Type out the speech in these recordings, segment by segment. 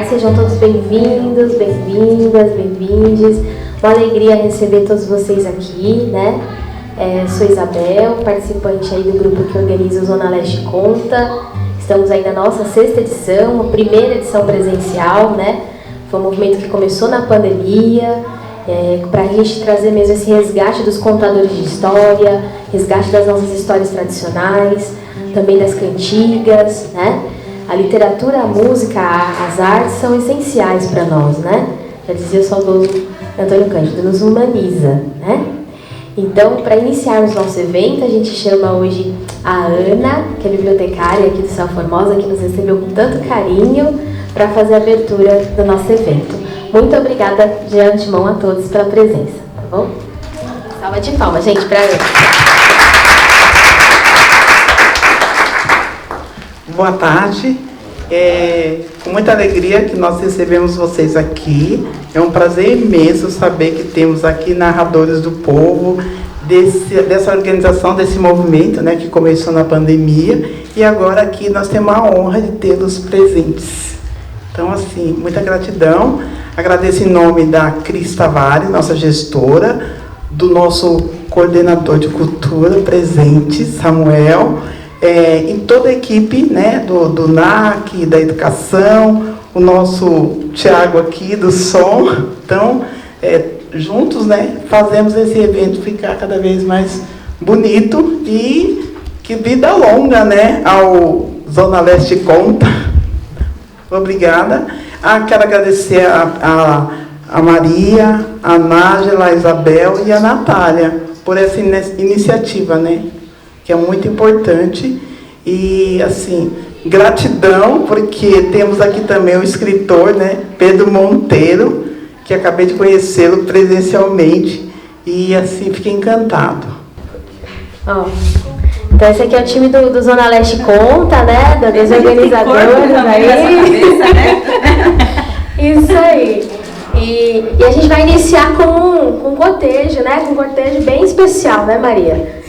tarde, sejam todos bem-vindos, bem-vindas, bem-vindes. Uma alegria receber todos vocês aqui, né? Sou Isabel, participante aí do grupo que organiza o Zona Leste Conta. Estamos aí na nossa 6ª edição, a primeira edição presencial, né? Foi um movimento que começou na pandemia, para a gente trazer mesmo esse resgate dos contadores de história, resgate das nossas histórias tradicionais, também das cantigas, né? A literatura, a música, as artes são essenciais para nós, né? Já dizia o saudoso Antônio Cândido, nos humaniza, né? Então, para iniciarmos nosso evento, a gente chama hoje a Ana, que é bibliotecária aqui do Céu Formosa, que nos recebeu com tanto carinho para fazer a abertura do nosso evento. Muito obrigada de antemão a todos pela presença, tá bom? Salva de palmas, gente, para Ana. Boa tarde. Com muita alegria que nós recebemos vocês aqui. É um prazer imenso saber que temos aqui narradores do povo, dessa organização, desse movimento, né, que começou na pandemia. E agora aqui nós temos a honra de tê-los presentes. Então, assim, muita gratidão. Agradeço em nome da Cris Tavares, nossa gestora, do nosso coordenador de cultura presente, Samuel, em toda a equipe, né, do NAC, da educação, o nosso Tiago aqui do som. Então, juntos, né, fazemos esse evento ficar cada vez mais bonito e que vida longa, né, ao Zona Leste Conta. Obrigada. Quero agradecer a Maria, a Nájila, a Isabel e a Natália por essa iniciativa, né? Que é muito importante. E, assim, gratidão, porque temos aqui também o escritor, né? Pedro Monteiro, que acabei de conhecê-lo presencialmente. E, assim, fiquei encantado. Então, esse aqui é o time do Zona Leste Conta, né? Dos organizadores aí. Cabeça, né? Isso aí. E a gente vai iniciar com um cortejo, né? Com um cortejo bem especial, né, Maria?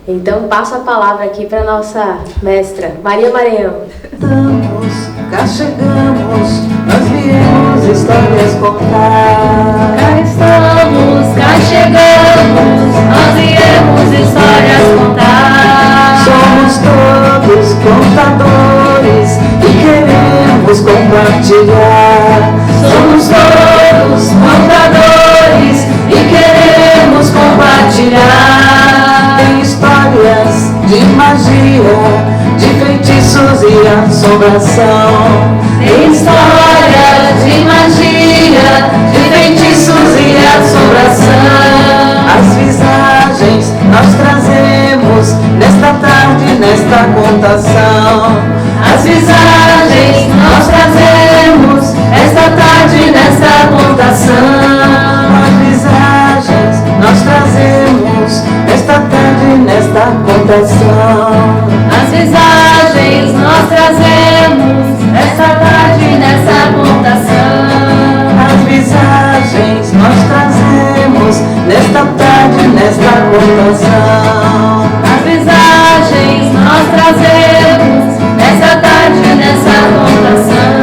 Então, passo a palavra aqui para nossa mestra, Maria Maranhão. Cá chegamos, nós viemos histórias contar. Cá estamos, cá chegamos, nós viemos histórias contar. Somos todos contadores e queremos compartilhar. Somos todos contadores e queremos compartilhar. Tem histórias de magia, de feitiços e assombração. Tem histórias de magia, de feitiços e assombração. As visagens nós trazemos nesta tarde, nesta contação. As visagens nós trazemos esta tarde, nesta contação. As visagens nós trazemos nesta tarde, nesta contação. As visagens nós trazemos esta tarde, nessa contação. As visagens nós trazemos nesta tarde, nesta contação. As visagens nós trazemos nessa tarde, nessa contação.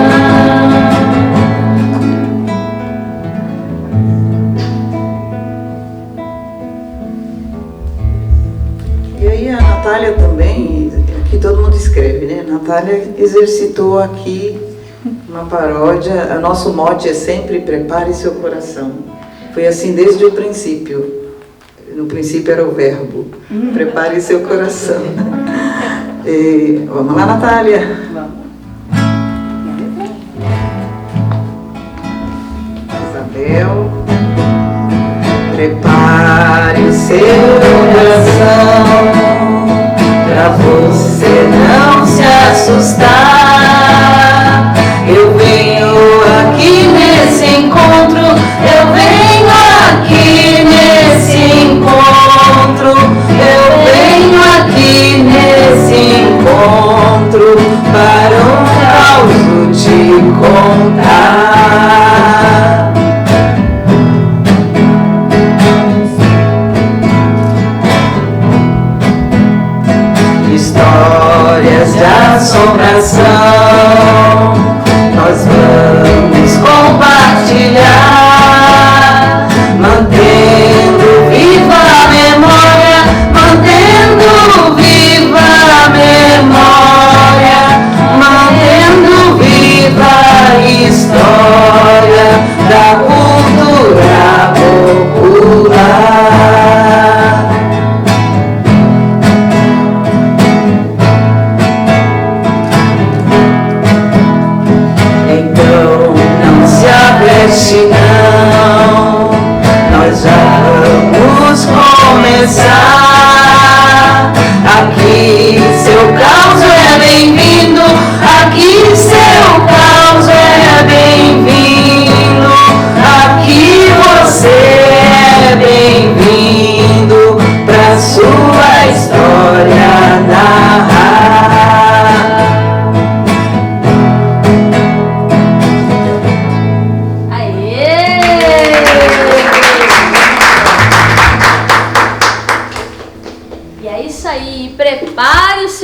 E aí a Natália também, aqui todo mundo escreve, né? A Natália exercitou aqui uma paródia. O nosso mote é sempre prepare seu coração. Foi assim desde o princípio. No princípio era o verbo. Prepare seu coração. E, vamos lá, Natália. Isabel. Prepare o seu coração pra você não se assustar. Eu venho aqui nesse encontro, eu venho aqui nesse encontro, eu venho aqui nesse encontro para um caos te contar. Histórias de assombração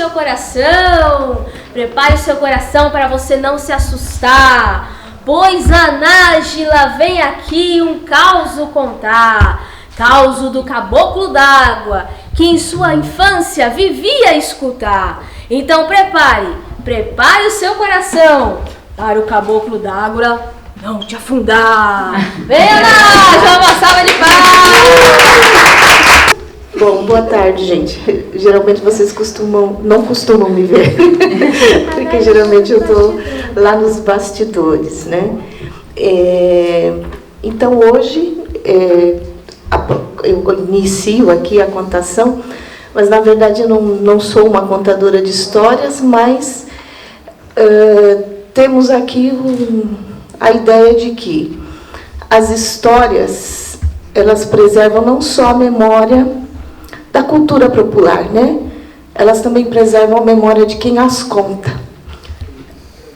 seu coração, prepare o seu coração para você não se assustar, pois a Nájila vem aqui um causo contar, causo do caboclo d'água, que em sua infância vivia a escutar. Então prepare o seu coração para o caboclo d'água não te afundar. Venha, Nájila, uma salva de palmas! Bom, boa tarde, gente. Geralmente vocês não costumam me ver, porque geralmente eu estou lá nos bastidores, né? Então hoje eu inicio aqui a contação, mas na verdade eu não sou uma contadora de histórias, mas temos aqui a ideia de que as histórias, elas preservam não só a memória da cultura popular, né? Elas também preservam a memória de quem as conta.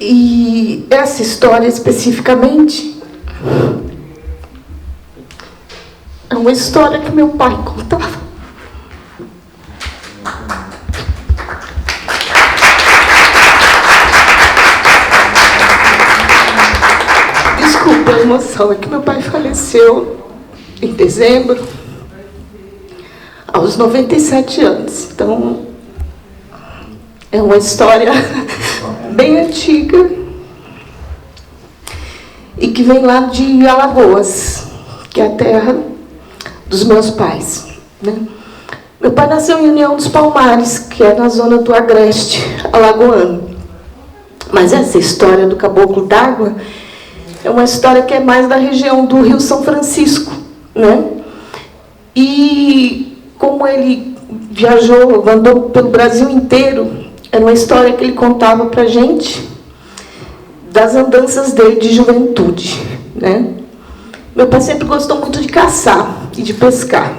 E essa história especificamente é uma história que meu pai contava. Desculpa a emoção, é que meu pai faleceu em dezembro, aos 97 anos. Então, é uma história bem antiga e que vem lá de Alagoas, que é a terra dos meus pais, né? Meu pai nasceu em União dos Palmares, que é na zona do Agreste alagoano. Mas essa história do caboclo d'água é uma história que é mais da região do Rio São Francisco, né? E como ele viajou, andou pelo Brasil inteiro, era uma história que ele contava para a gente das andanças dele de juventude, né? Meu pai sempre gostou muito de caçar e de pescar,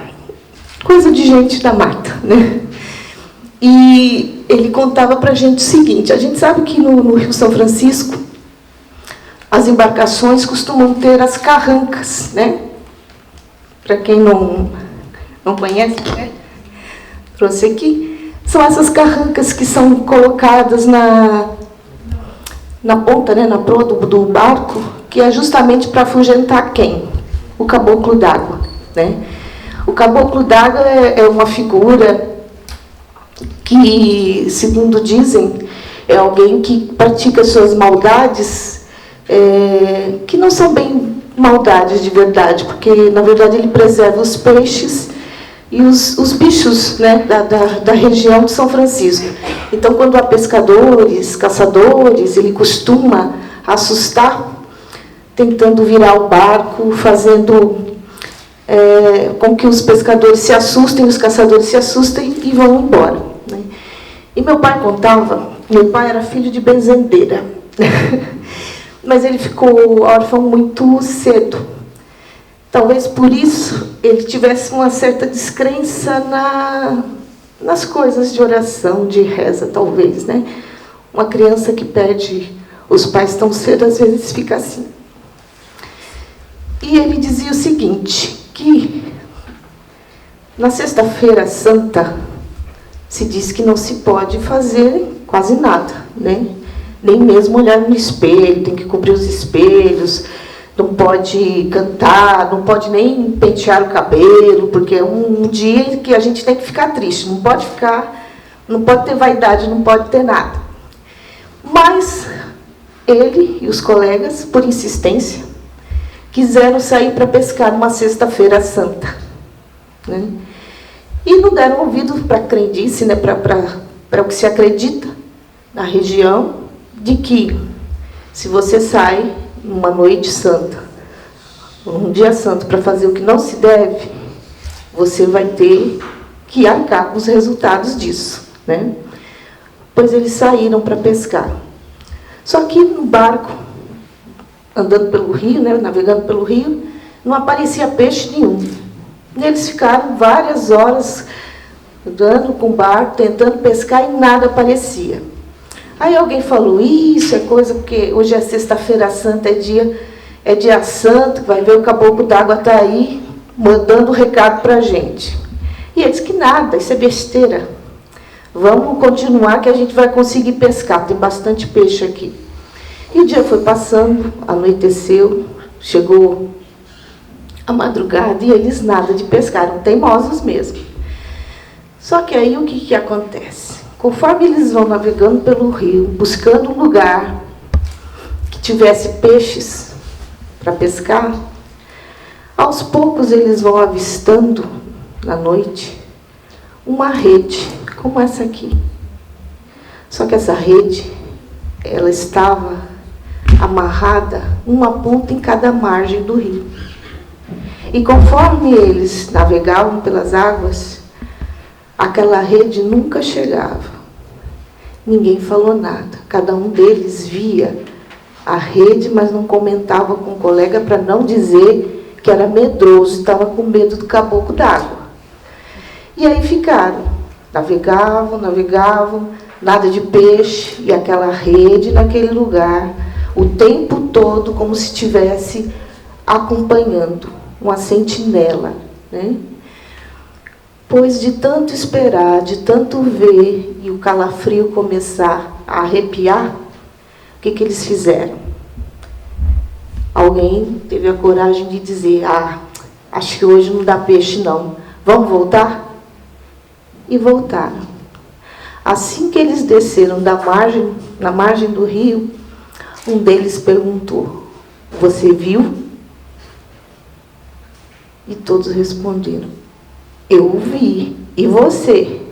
coisa de gente da mata, né? E ele contava para a gente o seguinte: a gente sabe que no Rio São Francisco as embarcações costumam ter as carrancas, né? Para quem não conhece, né? Trouxe aqui. São essas carrancas que são colocadas na ponta, né, na proa do barco, que é justamente para afugentar quem? O caboclo d'água, né? O caboclo d'água é uma figura que, segundo dizem, é alguém que pratica suas maldades, que não são bem maldades de verdade, porque, na verdade, ele preserva os peixes e os bichos, né, da região de São Francisco. Então, quando há pescadores, caçadores, ele costuma assustar, tentando virar o barco, fazendo com que os pescadores se assustem, os caçadores se assustem e vão embora, né? E meu pai contava, meu pai era filho de benzendeira, mas ele ficou órfão muito cedo. Talvez por isso ele tivesse uma certa descrença nas coisas de oração, de reza, talvez, né? Uma criança que perde os pais tão cedo, às vezes fica assim. E ele dizia o seguinte, que na Sexta-feira Santa se diz que não se pode fazer quase nada, né? Nem mesmo olhar no espelho, tem que cobrir os espelhos, não pode cantar, não pode nem pentear o cabelo, porque é um dia que a gente tem que ficar triste, não pode ter vaidade, não pode ter nada. Mas ele e os colegas, por insistência, quiseram sair para pescar numa Sexta-feira Santa, né? E não deram ouvido para a crendice, né, para o que se acredita na região, de que se você sai numa noite santa, um dia santo, para fazer o que não se deve, você vai ter que arcar com os resultados disso, né? Pois eles saíram para pescar. Só que no barco, andando pelo rio, né, navegando pelo rio, não aparecia peixe nenhum. E eles ficaram várias horas andando com o barco, tentando pescar, e nada aparecia. Aí alguém falou, isso é coisa, porque hoje é Sexta-feira Santa, é dia santo, vai ver, o caboclo d'água está aí, mandando recado para a gente. E eles, que nada, isso é besteira. Vamos continuar que a gente vai conseguir pescar, tem bastante peixe aqui. E o dia foi passando, anoiteceu, chegou a madrugada e eles nada de pescar, eram teimosos mesmo. Só que aí o que acontece? Conforme eles vão navegando pelo rio, buscando um lugar que tivesse peixes para pescar, aos poucos eles vão avistando, na noite, uma rede, como essa aqui. Só que essa rede, ela estava amarrada, uma ponta em cada margem do rio. E conforme eles navegavam pelas águas, aquela rede nunca chegava. Ninguém falou nada. Cada um deles via a rede, mas não comentava com o colega para não dizer que era medroso, estava com medo do caboclo d'água. E aí ficaram. Navegavam, nada de peixe, e aquela rede naquele lugar, o tempo todo, como se estivesse acompanhando, uma sentinela, né? Pois de tanto esperar, de tanto ver, e o calafrio começar a arrepiar, o que eles fizeram? Alguém teve a coragem de dizer, acho que hoje não dá peixe não, vamos voltar? E voltaram. Assim que eles desceram na margem do rio, um deles perguntou, você viu? E todos responderam, eu vi. E você?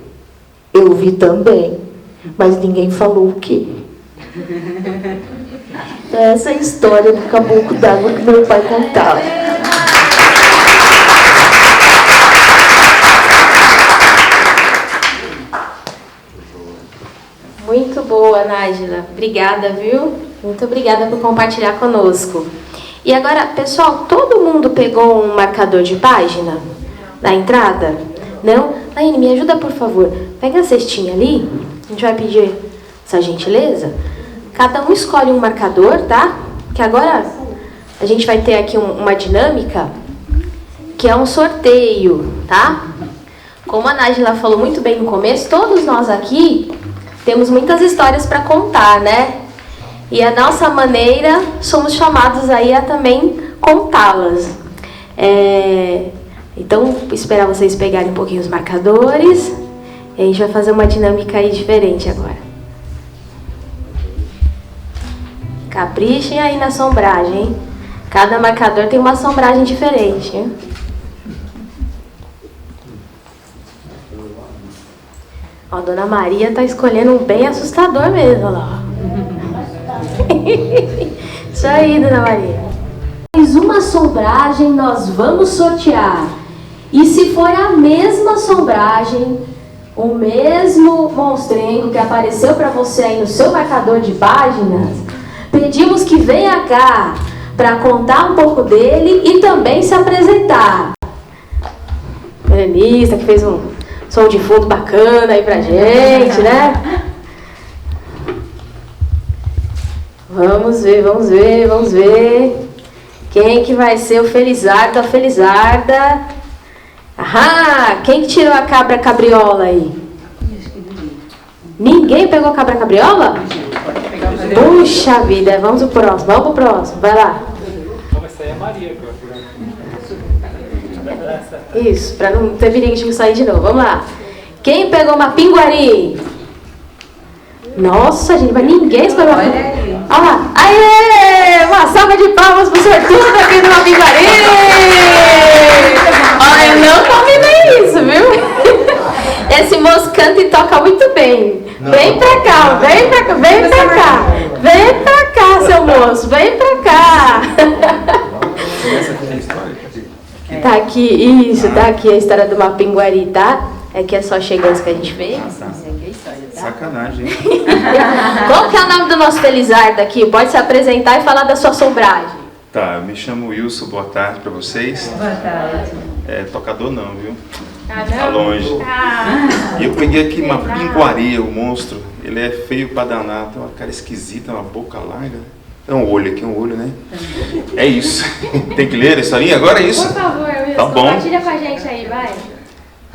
Eu vi também. Mas ninguém falou o quê? Essa é a história do caboclo d'água que meu pai contava. Muito boa, Nájila. Obrigada, viu? Muito obrigada por compartilhar conosco. E agora, pessoal, todo mundo pegou um marcador de página na entrada? Não? Laine, me ajuda, por favor. Pega a cestinha ali. A gente vai pedir essa gentileza. Cada um escolhe um marcador, tá? Que agora a gente vai ter aqui uma dinâmica, que é um sorteio, tá? Como a Nájila falou muito bem no começo, todos nós aqui temos muitas histórias para contar, né? E a nossa maneira, somos chamados aí a também contá-las. Então, vou esperar vocês pegarem um pouquinho os marcadores. E a gente vai fazer uma dinâmica aí diferente agora. Caprichem aí na sombragem, hein? Cada marcador tem uma sombragem diferente, hein? Ó, a Dona Maria tá escolhendo um bem assustador mesmo, olha lá. Isso aí, Dona Maria. Mais uma sombragem nós vamos sortear. E se for a mesma sombragem, o mesmo monstrengo que apareceu para você aí no seu marcador de páginas, pedimos que venha cá para contar um pouco dele e também se apresentar. Veranista que fez um som de fundo bacana aí pra gente, né? Vamos ver. Quem que vai ser o Felizardo, a Felizarda? Ahá! Quem que tirou a cabra cabriola aí? Ninguém pegou a cabra cabriola? Puxa vida, vamos pro próximo, vai lá. Essa aí é a Maria. Isso, pra não ter perigo de sair de novo, vamos lá. Quem pegou uma pinguari? Nossa, gente, mas ninguém escolheu uma pinguari. Olha lá, aê! Uma salva de palmas pro sortudo aqui de uma pinguari! Olha, eu não combinei isso, viu? Esse moço canta e toca muito bem. Vem pra cá, vem pra cá, seu moço, vem pra cá. Tá aqui, isso, tá aqui a história do Mapinguari, tá? Aqui é só chegantes que a gente fez. Sacanagem, hein? Qual que é o nome do nosso Felizardo aqui? Pode se apresentar e falar da sua sombragem. Tá, eu me chamo Wilson, boa tarde pra vocês. Boa tarde. Tocador não, viu? Ah, Tá longe. E eu peguei aqui uma pinguari, o monstro. Ele é feio pra danar, tem uma cara esquisita, uma boca larga. É um olho aqui, né? É isso. Tem que ler a historinha? Agora é isso? Por favor, Wilson, tá bom. compartilha com a gente aí, vai.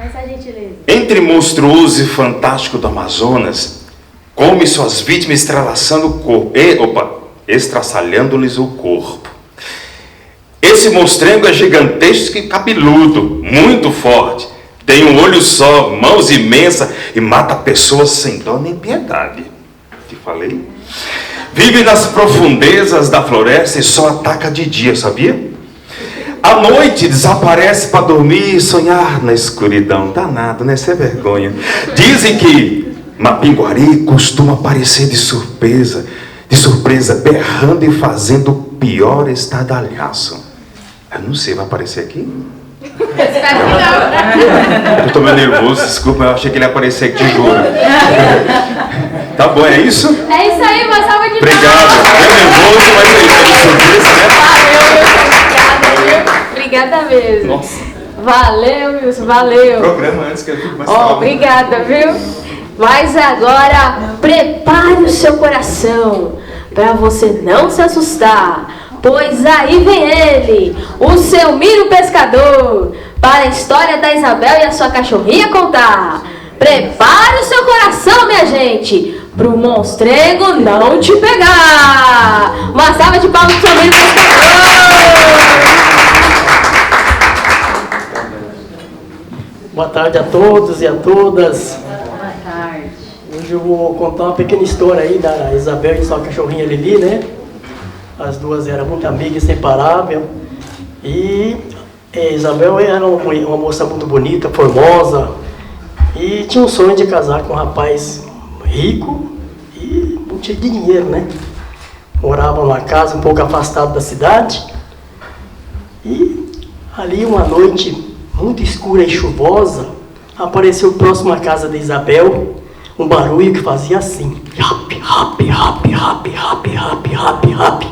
Essa gentileza. Entre monstruoso e fantástico do Amazonas, come suas vítimas estralaçando o corpo. Estraçalhando-lhes o corpo. Esse monstrengo é gigantesco e cabeludo, muito forte. Tem um olho só, mãos imensas e mata pessoas sem dó nem piedade. Te falei? Vive nas profundezas da floresta e só ataca de dia, sabia? À noite desaparece para dormir e sonhar na escuridão. Danado, né? Isso é vergonha. Dizem que Mapinguari costuma aparecer de surpresa, berrando e fazendo o pior estardalhaço. Eu não sei, vai aparecer aqui? Eu tô meio nervoso, desculpa, eu achei que ele ia aparecer aqui, te juro. Tá bom, é isso? É isso aí, uma salva de palmas. Obrigado. Meio nervoso, mas é isso, né? Obrigada mesmo. Nossa. Valeu, Wilson, valeu. Programa antes que eu fique mais calmo. Obrigada, viu? Mas agora, prepare o seu coração para você não se assustar, pois aí vem ele, o seu Miro Pescador, para a história da Isabel e a sua cachorrinha contar. Prepare o seu coração, minha gente, pro monstrengo não te pegar. Uma salva de palmas pro seu Miro Pescador. Boa tarde a todos e a todas. Boa tarde. Hoje eu vou contar uma pequena história aí da Isabel e sua cachorrinha Lili, né? As duas eram muito amigas, inseparáveis. E Isabel era uma moça muito bonita, formosa. E tinha um sonho de casar com um rapaz rico e muito cheio de dinheiro, né? Moravam numa casa um pouco afastada da cidade. E ali uma noite muito escura e chuvosa, apareceu próximo à casa de Isabel um barulho que fazia assim. Rap, rap, rap, rap, rap, rap, rap, rap.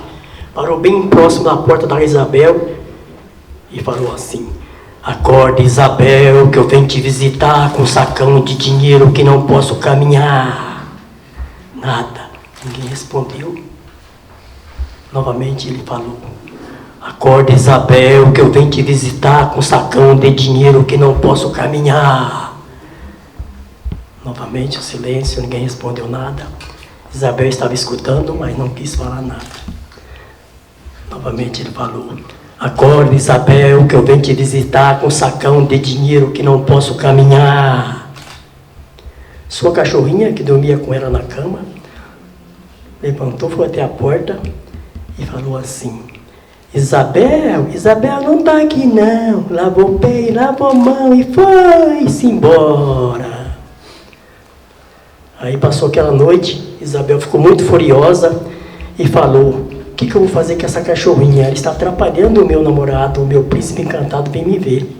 Parou bem próximo da porta da Isabel e falou assim: acorde, Isabel, que eu venho te visitar com um sacão de dinheiro que não posso caminhar. Nada, ninguém respondeu. Novamente ele falou: acorde, Isabel, que eu venho te visitar com um sacão de dinheiro que não posso caminhar. Novamente o silêncio, ninguém respondeu nada. Isabel estava escutando, mas não quis falar nada. Novamente ele falou: acorde, Isabel, que eu venho te visitar com um sacão de dinheiro que não posso caminhar. Sua cachorrinha, que dormia com ela na cama, levantou, foi até a porta e falou assim: Isabel, Isabel não tá aqui não. Lavou o pé, lavou a mão e foi-se embora. Aí passou aquela noite, Isabel ficou muito furiosa e falou: o que eu vou fazer com essa cachorrinha? Ela está atrapalhando o meu namorado, o meu príncipe encantado vem me ver.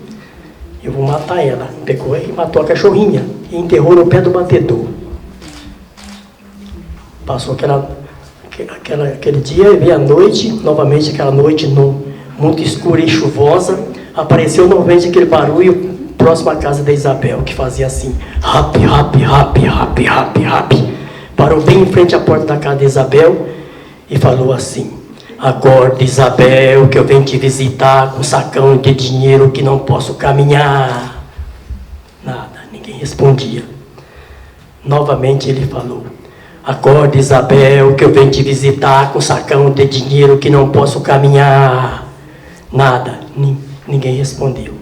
Eu vou matar ela. Pegou e matou a cachorrinha e enterrou no pé do batedor. Passou aquele dia e veio a noite, novamente aquela noite muito escura e chuvosa, apareceu novamente aquele barulho próximo à casa da Isabel, que fazia assim, rap, rap, rap, rap, rap, rap. Parou bem em frente à porta da casa da Isabel e falou assim: acorde, Isabel, que eu venho te visitar com um sacão de dinheiro que não posso caminhar. Nada, ninguém respondia. Novamente ele falou: acorde, Isabel, que eu venho te visitar com um sacão de dinheiro que não posso caminhar. Nada, ninguém respondeu.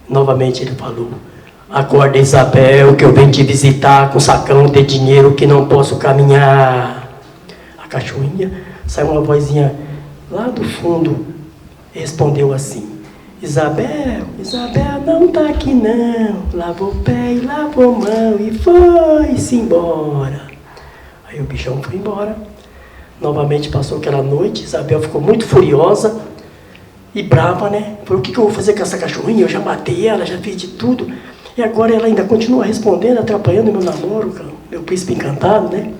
Novamente ele falou: acorde, Isabel, que eu venho te visitar com um sacão de dinheiro que não posso caminhar. A cachorrinha, saiu uma vozinha lá do fundo, respondeu assim: Isabel, Isabel não tá aqui não. Lavou o pé e lavou a mão e foi-se embora. Aí o bichão foi embora. Novamente passou aquela noite, Isabel ficou muito furiosa e brava, né? Falou: o que eu vou fazer com essa cachorrinha? Eu já matei ela, já fiz de tudo. E agora ela ainda continua respondendo, atrapalhando meu namoro, meu príncipe encantado, né?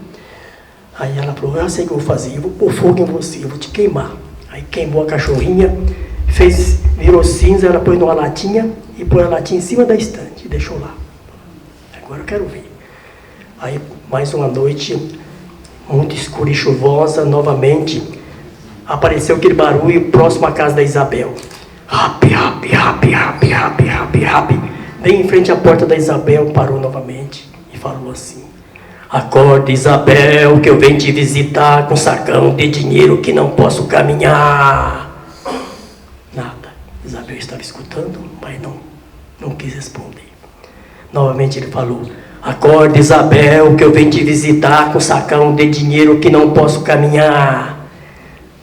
Aí ela falou: eu sei o que eu vou fazer, eu vou pôr fogo em você, eu vou te queimar. Aí queimou a cachorrinha, virou cinza, ela pôs numa latinha e pôs a latinha em cima da estante e deixou lá. Agora eu quero ver. Aí mais uma noite muito escura e chuvosa, novamente apareceu aquele barulho próximo à casa da Isabel. Rap, rap, rap, rap, rap, rap, rap. bem em frente à porta da Isabel, parou novamente e falou assim: acorda, Isabel, que eu venho te visitar com sacão de dinheiro que não posso caminhar. Nada. Isabel estava escutando, mas não quis responder. Novamente ele falou: acorda, Isabel, que eu venho te visitar com sacão de dinheiro que não posso caminhar.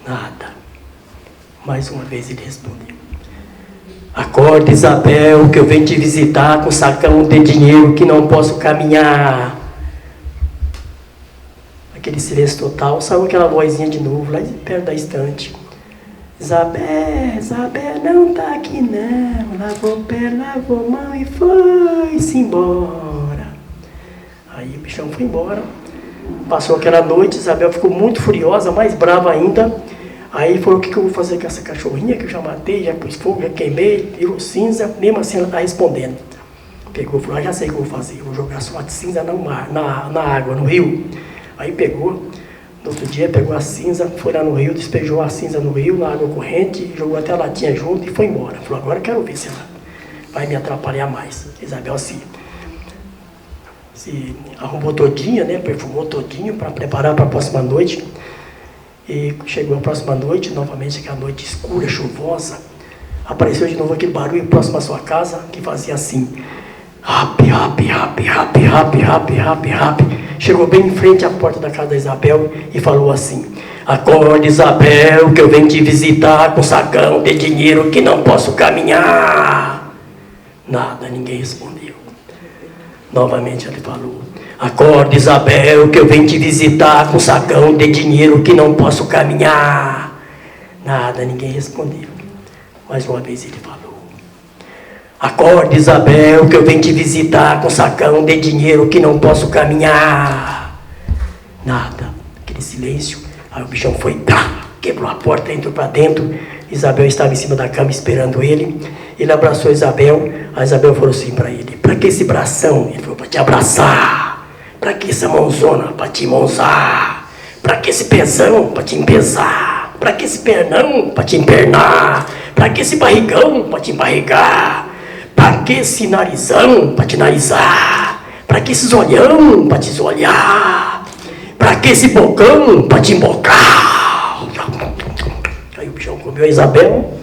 Nada. Mais uma vez ele respondeu: acorda, Isabel, que eu venho te visitar com sacão de dinheiro que não posso caminhar. Aquele silêncio total, saiu aquela vozinha de novo, lá perto da estante: Isabel não tá aqui não, lavou pé, lavou mão e foi-se embora. Aí o bichão foi embora. Passou aquela noite, Isabel ficou muito furiosa, mais brava ainda. Aí falou: o que eu vou fazer com essa cachorrinha que eu já matei, já pus fogo, já queimei, virou cinza. Mesmo assim ela está respondendo. Pegou e falou: já sei o que eu vou fazer, eu vou jogar só de cinza no mar, na água, no rio. Aí pegou, no outro dia pegou a cinza, foi lá no rio, despejou a cinza no rio, na água corrente, jogou até a latinha junto e foi embora. Falou: agora eu quero ver se ela vai me atrapalhar mais. Isabel se arrumou todinha, né, perfumou todinho para preparar para a próxima noite. E chegou a próxima noite, novamente aquela noite escura, chuvosa, apareceu de novo aquele barulho próximo à sua casa, que fazia assim: rap, rap, rap, rap, rap, rap, rap, rap. Chegou bem em frente à porta da casa da Isabel e falou assim: acorda, Isabel, que eu venho te visitar com sacão de dinheiro que não posso caminhar. Nada, ninguém respondeu. Novamente ele falou: acorda, Isabel, que eu venho te visitar com sacão de dinheiro que não posso caminhar. Nada, ninguém respondeu. Mais uma vez ele falou: acorda, Isabel, que eu venho te visitar com sacão de dinheiro que não posso caminhar. Nada, aquele silêncio. Aí o bichão foi, quebrou a porta, entrou para dentro. Isabel estava em cima da cama esperando ele. Ele abraçou Isabel. A Isabel falou assim para ele: para que esse bração? Ele falou: para te abraçar. Para que essa mãozona? Para te mãozar. Para que esse pezão? Para te empesar. Para que esse pernão? Para te empernar. Para que esse barrigão? Para te embarrigar. Para que esse narizão? Para te narizar. Para que esses olhão? Para te olhar. Para que esse bocão? Para te embocar. Aí o bichão comeu a Isabel.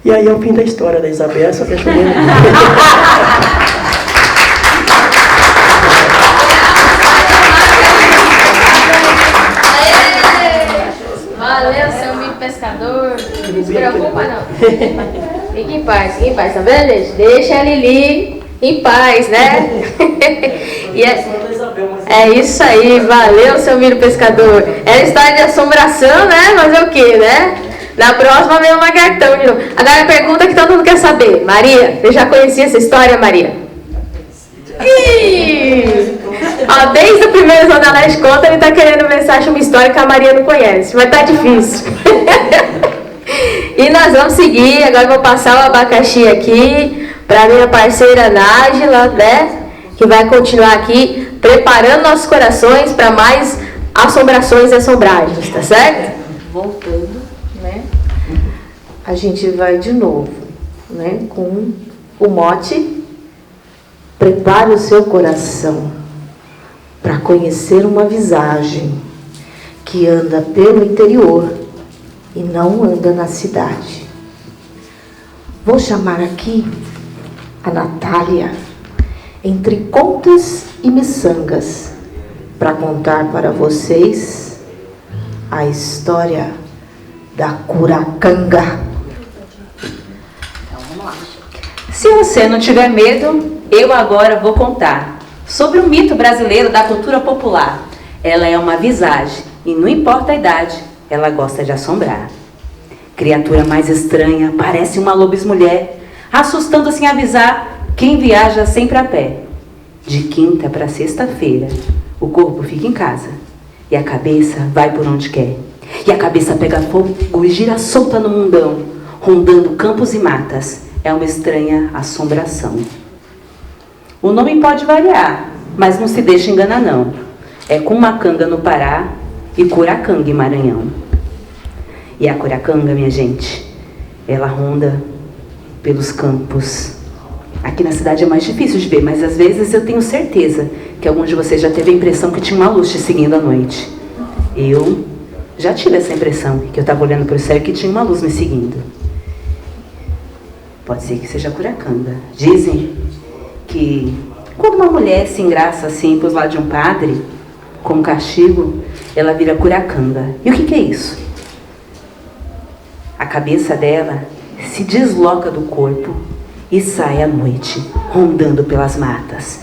E aí é o fim da história da Isabel, essa cachorrinha. Valeu, seu amigo pescador. Não se preocupa não. Fique em paz, tá vendo, gente? Deixa a Lili em paz, né? E é isso aí, valeu, seu amigo pescador. É história de assombração, né? Fazer o quê, né? Na próxima vem o lagartão de novo. Agora a pergunta que todo mundo quer saber: Maria, você já conhecia essa história, Maria? Ó, desde o primeiro Zona Leste Conta, ele tá querendo ver se acha uma história que a Maria não conhece. Vai estar difícil. E nós vamos seguir. Agora eu vou passar o abacaxi aqui para minha parceira Nájila, né? Que vai continuar aqui preparando nossos corações para mais assombrações e assombragens, tá certo? Voltando, né? A gente vai de novo, né? Com o mote: prepare o seu coração para conhecer uma visagem que anda pelo interior e não anda na cidade. Vou chamar aqui a Natália, entre contas e miçangas, para contar para vocês a história da curacanga. Então vamos lá. Se você não tiver medo, eu agora vou contar sobre um mito brasileiro da cultura popular. Ela é uma visagem e não importa a idade, ela gosta de assombrar. Criatura mais estranha, parece uma lobismulher, assustando sem avisar quem viaja sempre a pé. De quinta para sexta-feira, o corpo fica em casa e a cabeça vai por onde quer. E a cabeça pega fogo e gira solta no mundão, rondando campos e matas. É uma estranha assombração. O nome pode variar, mas não se deixe enganar não. É Cumacanga no Pará e Curacanga em Maranhão. E a curacanga, minha gente, ela ronda pelos campos Aqui na cidade é mais difícil de ver, mas às vezes eu tenho certeza que alguns de vocês já teve a impressão que tinha uma luz te seguindo à noite. Eu já tive essa impressão, que eu estava olhando para o céu e que tinha uma luz me seguindo. Pode ser que seja curacanga. Dizem que quando uma mulher se engraça assim para os lados de um padre, como castigo, ela vira curacanga. E o que é isso? A cabeça dela se desloca do corpo e sai à noite, rondando pelas matas.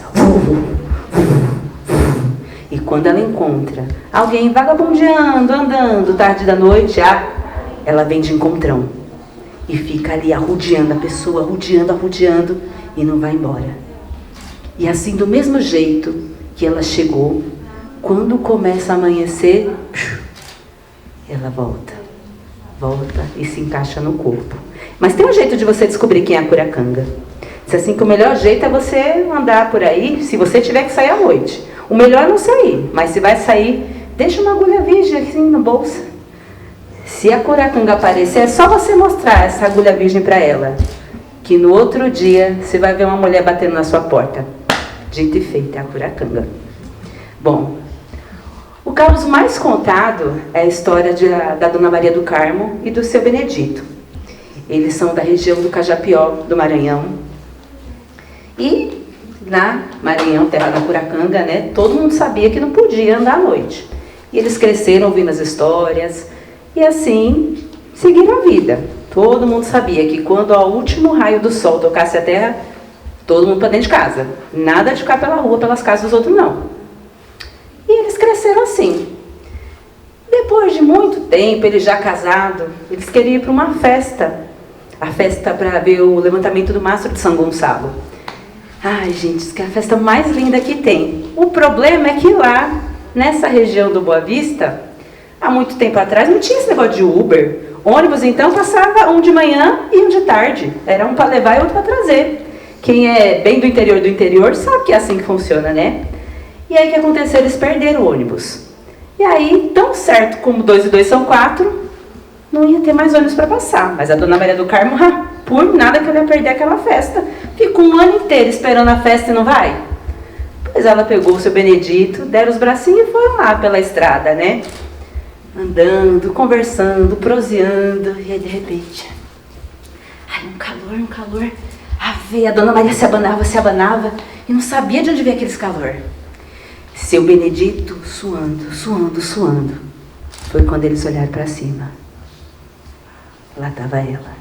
E quando ela encontra alguém vagabundeando, andando, tarde da noite, ela vem de encontrão. E fica ali arrodeando a pessoa, arrodeando, e não vai embora. E assim, do mesmo jeito que ela chegou, quando começa a amanhecer, ela volta e se encaixa no corpo. Mas tem um jeito de você descobrir quem é a curacanga. Diz assim que o melhor jeito é você andar por aí, se você tiver que sair à noite. O melhor é não sair, mas se vai sair, deixa uma agulha virgem assim na bolsa. Se a curacanga aparecer, é só você mostrar essa agulha virgem para ela, que no outro dia você vai ver uma mulher batendo na sua porta. Dito e feito, é a curacanga. Bom, o caso mais contado é a história da Dona Maria do Carmo e do seu Benedito. Eles são da região do Cajapió, do Maranhão. E na Maranhão, terra da curacanga, né, todo mundo sabia que não podia andar à noite. E eles cresceram ouvindo as histórias e assim seguiram a vida. Todo mundo sabia que quando o último raio do sol tocasse a terra, todo mundo para dentro de casa. Nada de ficar pela rua, pelas casas dos outros, não. E eles cresceram assim. Depois de muito tempo, eles já casados, eles queriam ir para uma festa. A festa para ver o levantamento do mastro de São Gonçalo. Ai, gente, isso que é a festa mais linda que tem. O problema é que lá, nessa região do Boa Vista, há muito tempo atrás, não tinha esse negócio de Uber. Ônibus, então, passava um de manhã e um de tarde. Era um para levar e outro para trazer. Quem é bem do interior sabe que é assim que funciona, né? E aí o que aconteceu? Eles perderam o ônibus. E aí, tão certo como 2 e 2 são 4, não ia ter mais ônibus para passar. Mas a Dona Maria do Carmo, por nada que ela ia perder aquela festa. Ficou um ano inteiro esperando a festa e não vai. Pois ela pegou o seu Benedito, deram os bracinhos e foram lá pela estrada, né? Andando, conversando, proseando. E aí, de repente, ai, um calor. A Dona Maria se abanava e não sabia de onde veio aquele calor. Seu Benedito suando. Foi quando eles olharam para cima. Lá estava ela,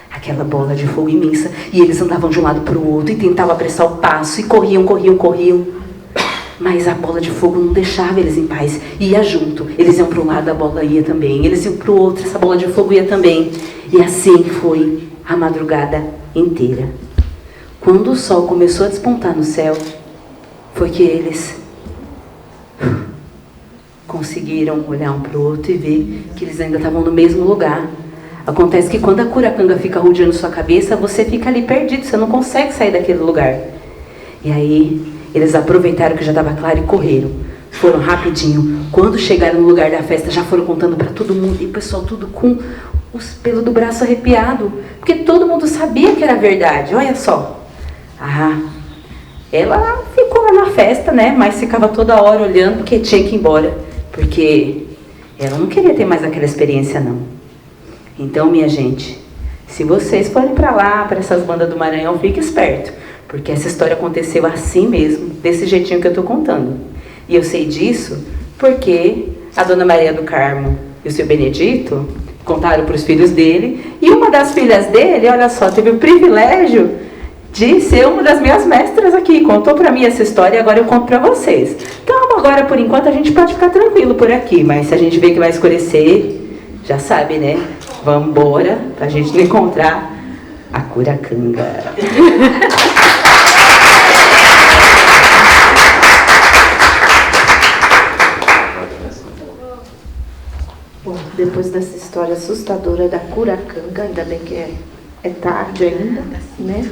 aquela bola de fogo imensa, e eles andavam de um lado para o outro e tentavam apressar o passo e corriam. Mas a bola de fogo não deixava eles em paz, ia junto. Eles iam para um lado, a bola ia também, eles iam para o outro, essa bola de fogo ia também. E assim foi a madrugada inteira. Quando o sol começou a despontar no céu, foi que eles conseguiram olhar um para o outro e ver que eles ainda estavam no mesmo lugar. Acontece que quando a curacanga fica rodeando sua cabeça, você fica ali perdido, você não consegue sair daquele lugar. E aí, eles aproveitaram que já estava claro e correram. Foram rapidinho. Quando chegaram no lugar da festa, já foram contando para todo mundo. E o pessoal tudo com os pelos do braço arrepiado. Porque todo mundo sabia que era verdade. Olha só. Ela ficou lá na festa, né? Mas ficava toda hora olhando porque tinha que ir embora. Porque ela não queria ter mais aquela experiência, não. Então, minha gente, se vocês forem para lá, para essas bandas do Maranhão, fique esperto. Porque essa história aconteceu assim mesmo, desse jeitinho que eu estou contando. E eu sei disso porque a Dona Maria do Carmo e o seu Benedito contaram para os filhos dele. E uma das filhas dele, olha só, teve o privilégio de ser uma das minhas mestras aqui. Contou para mim essa história e agora eu conto para vocês. Então, agora, por enquanto, a gente pode ficar tranquilo por aqui. Mas se a gente vê que vai escurecer, já sabe, né? Vamos embora para a gente não encontrar a curacanga. Bom, depois dessa história assustadora da curacanga, ainda bem que é tarde ainda, né?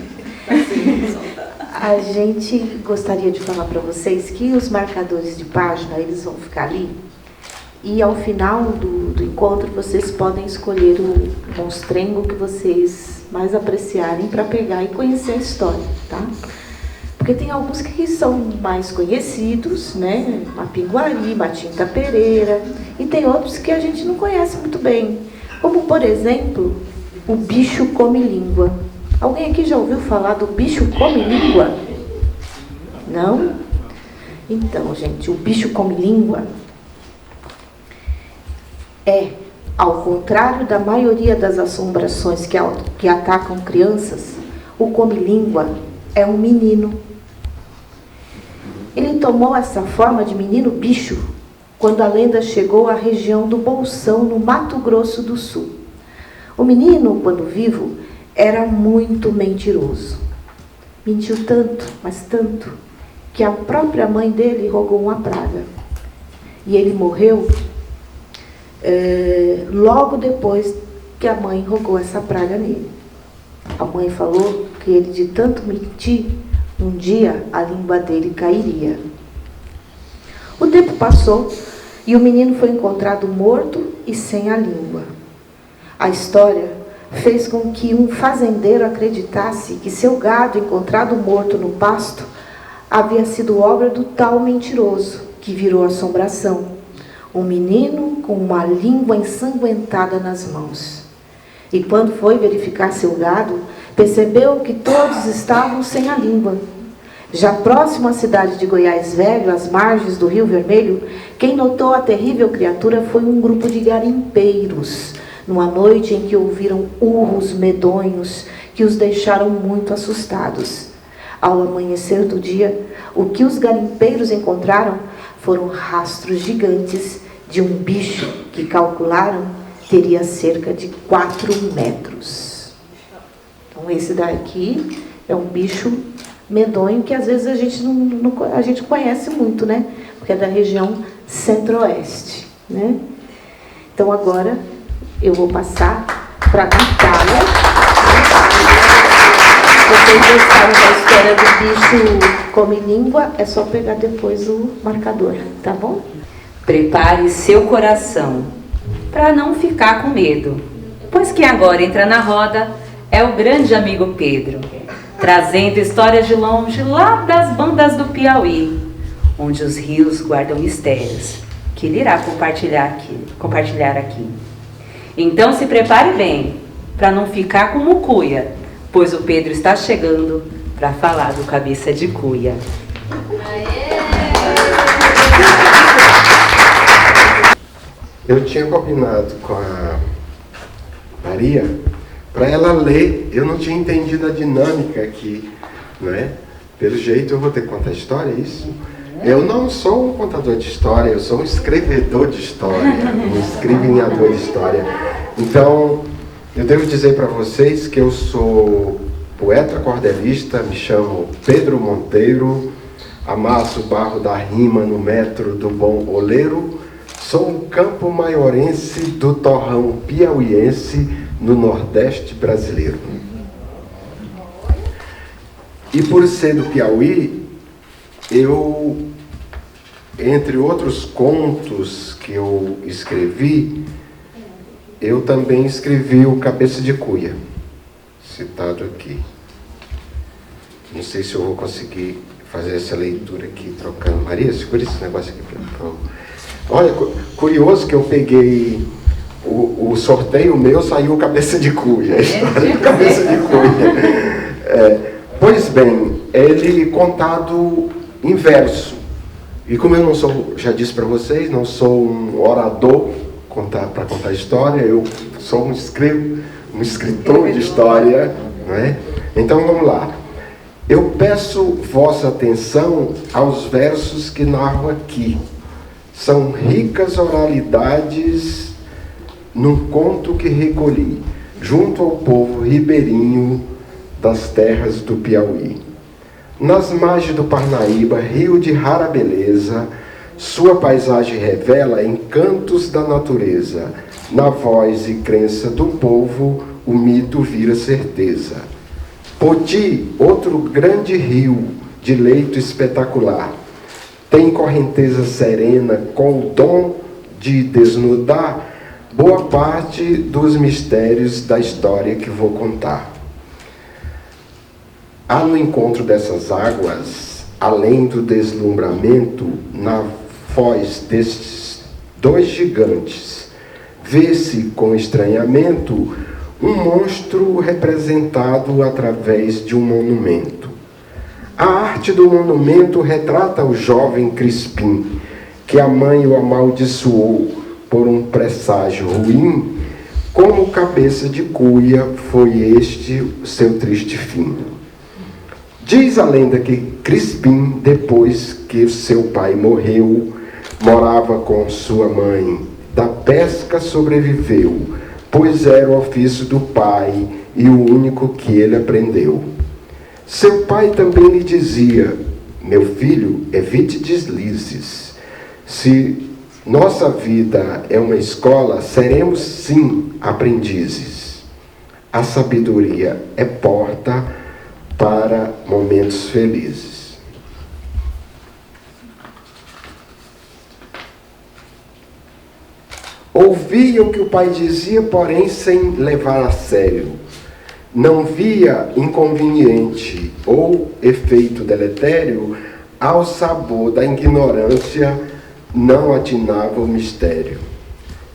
A gente gostaria de falar para vocês que os marcadores de página, eles vão ficar ali. E ao final do encontro, vocês podem escolher o monstrengo que vocês mais apreciarem para pegar e conhecer a história, tá? Porque tem alguns que são mais conhecidos, né? Mapinguari, Matinta Pereira, e tem outros que a gente não conhece muito bem. Como, por exemplo, o bicho come-língua. Alguém aqui já ouviu falar do bicho come-língua? Não? Então, gente, o bicho come-língua é, ao contrário da maioria das assombrações que atacam crianças, o come-língua é um menino. Ele tomou essa forma de menino bicho quando a lenda chegou à região do Bolsão, no Mato Grosso do Sul. O menino, quando vivo, era muito mentiroso. Mentiu tanto, mas tanto, que a própria mãe dele rogou uma praga. E ele morreu logo depois que a mãe rogou essa praga nele. A mãe falou que ele, de tanto mentir, um dia a língua dele cairia. O tempo passou e o menino foi encontrado morto e sem a língua. A história fez com que um fazendeiro acreditasse que seu gado encontrado morto no pasto havia sido obra do tal mentiroso, que virou assombração. Um menino com uma língua ensanguentada nas mãos. E quando foi verificar seu gado, percebeu que todos estavam sem a língua. Já próximo à cidade de Goiás Velho, às margens do Rio Vermelho, quem notou a terrível criatura foi um grupo de garimpeiros, numa noite em que ouviram urros medonhos que os deixaram muito assustados. Ao amanhecer do dia, o que os garimpeiros encontraram foram rastros gigantes de um bicho que calcularam teria cerca de 4 metros. Então esse daqui é um bicho medonho que às vezes a gente conhece muito, né? Porque é da região centro-oeste, né? Então agora eu vou passar para a Natália. Vocês gostaram da história do bicho come-língua? É só pegar depois o marcador, tá bom? Prepare seu coração para não ficar com medo, pois quem agora entra na roda é o grande amigo Pedro, trazendo histórias de longe, lá das bandas do Piauí, onde os rios guardam mistérios, que ele irá compartilhar aqui. Então se prepare bem, para não ficar com mucuia, pois o Pedro está chegando para falar do Cabeça de Cuia. Eu tinha combinado com a Maria para ela ler. Eu não tinha entendido a dinâmica aqui, não é? Pelo jeito eu vou ter que contar história, é isso? Eu não sou um contador de história, eu sou um escrevedor de história, um escrivinhador de história. Então, eu devo dizer para vocês que eu sou poeta cordelista, me chamo Pedro Monteiro, amasso o barro da rima no metro do bom oleiro, sou um campo maiorense do torrão piauiense no Nordeste brasileiro. E por ser do Piauí, eu, entre outros contos que eu escrevi, eu também escrevi o Cabeça de Cuia, citado aqui. Não sei se eu vou conseguir fazer essa leitura aqui, trocando. Maria, segura esse negócio aqui para mim. Olha, curioso que eu peguei o sorteio meu, saiu Cabeça de Cuia, a história do Cabeça de Cuia. Pois bem, ele contado em verso. E como eu não sou, já disse para vocês, não sou um orador para contar história, eu sou um escritor de história, não é? Então vamos lá. Eu peço vossa atenção aos versos que narro aqui. São ricas oralidades num conto que recolhi, junto ao povo ribeirinho das terras do Piauí. Nas margens do Parnaíba, rio de rara beleza, sua paisagem revela encantos da natureza. Na voz e crença do povo, o mito vira certeza. Poti, outro grande rio de leito espetacular, tem correnteza serena com o dom de desnudar boa parte dos mistérios da história que vou contar. Há no encontro dessas águas, além do deslumbramento, na foz destes dois gigantes, vê-se com estranhamento um monstro representado através de um monumento. A arte do monumento retrata o jovem Crispim, que a mãe o amaldiçoou por um presságio ruim, como cabeça de cuia foi este seu triste fim. Diz a lenda que Crispim, depois que seu pai morreu, morava com sua mãe. Da pesca sobreviveu, pois era o ofício do pai e o único que ele aprendeu. Seu pai também lhe dizia: meu filho, evite deslizes. Se nossa vida é uma escola, seremos sim aprendizes. A sabedoria é porta para momentos felizes. Ouvia o que o pai dizia, porém sem levar a sério. Não via inconveniente ou efeito deletério, ao sabor da ignorância não atinava o mistério.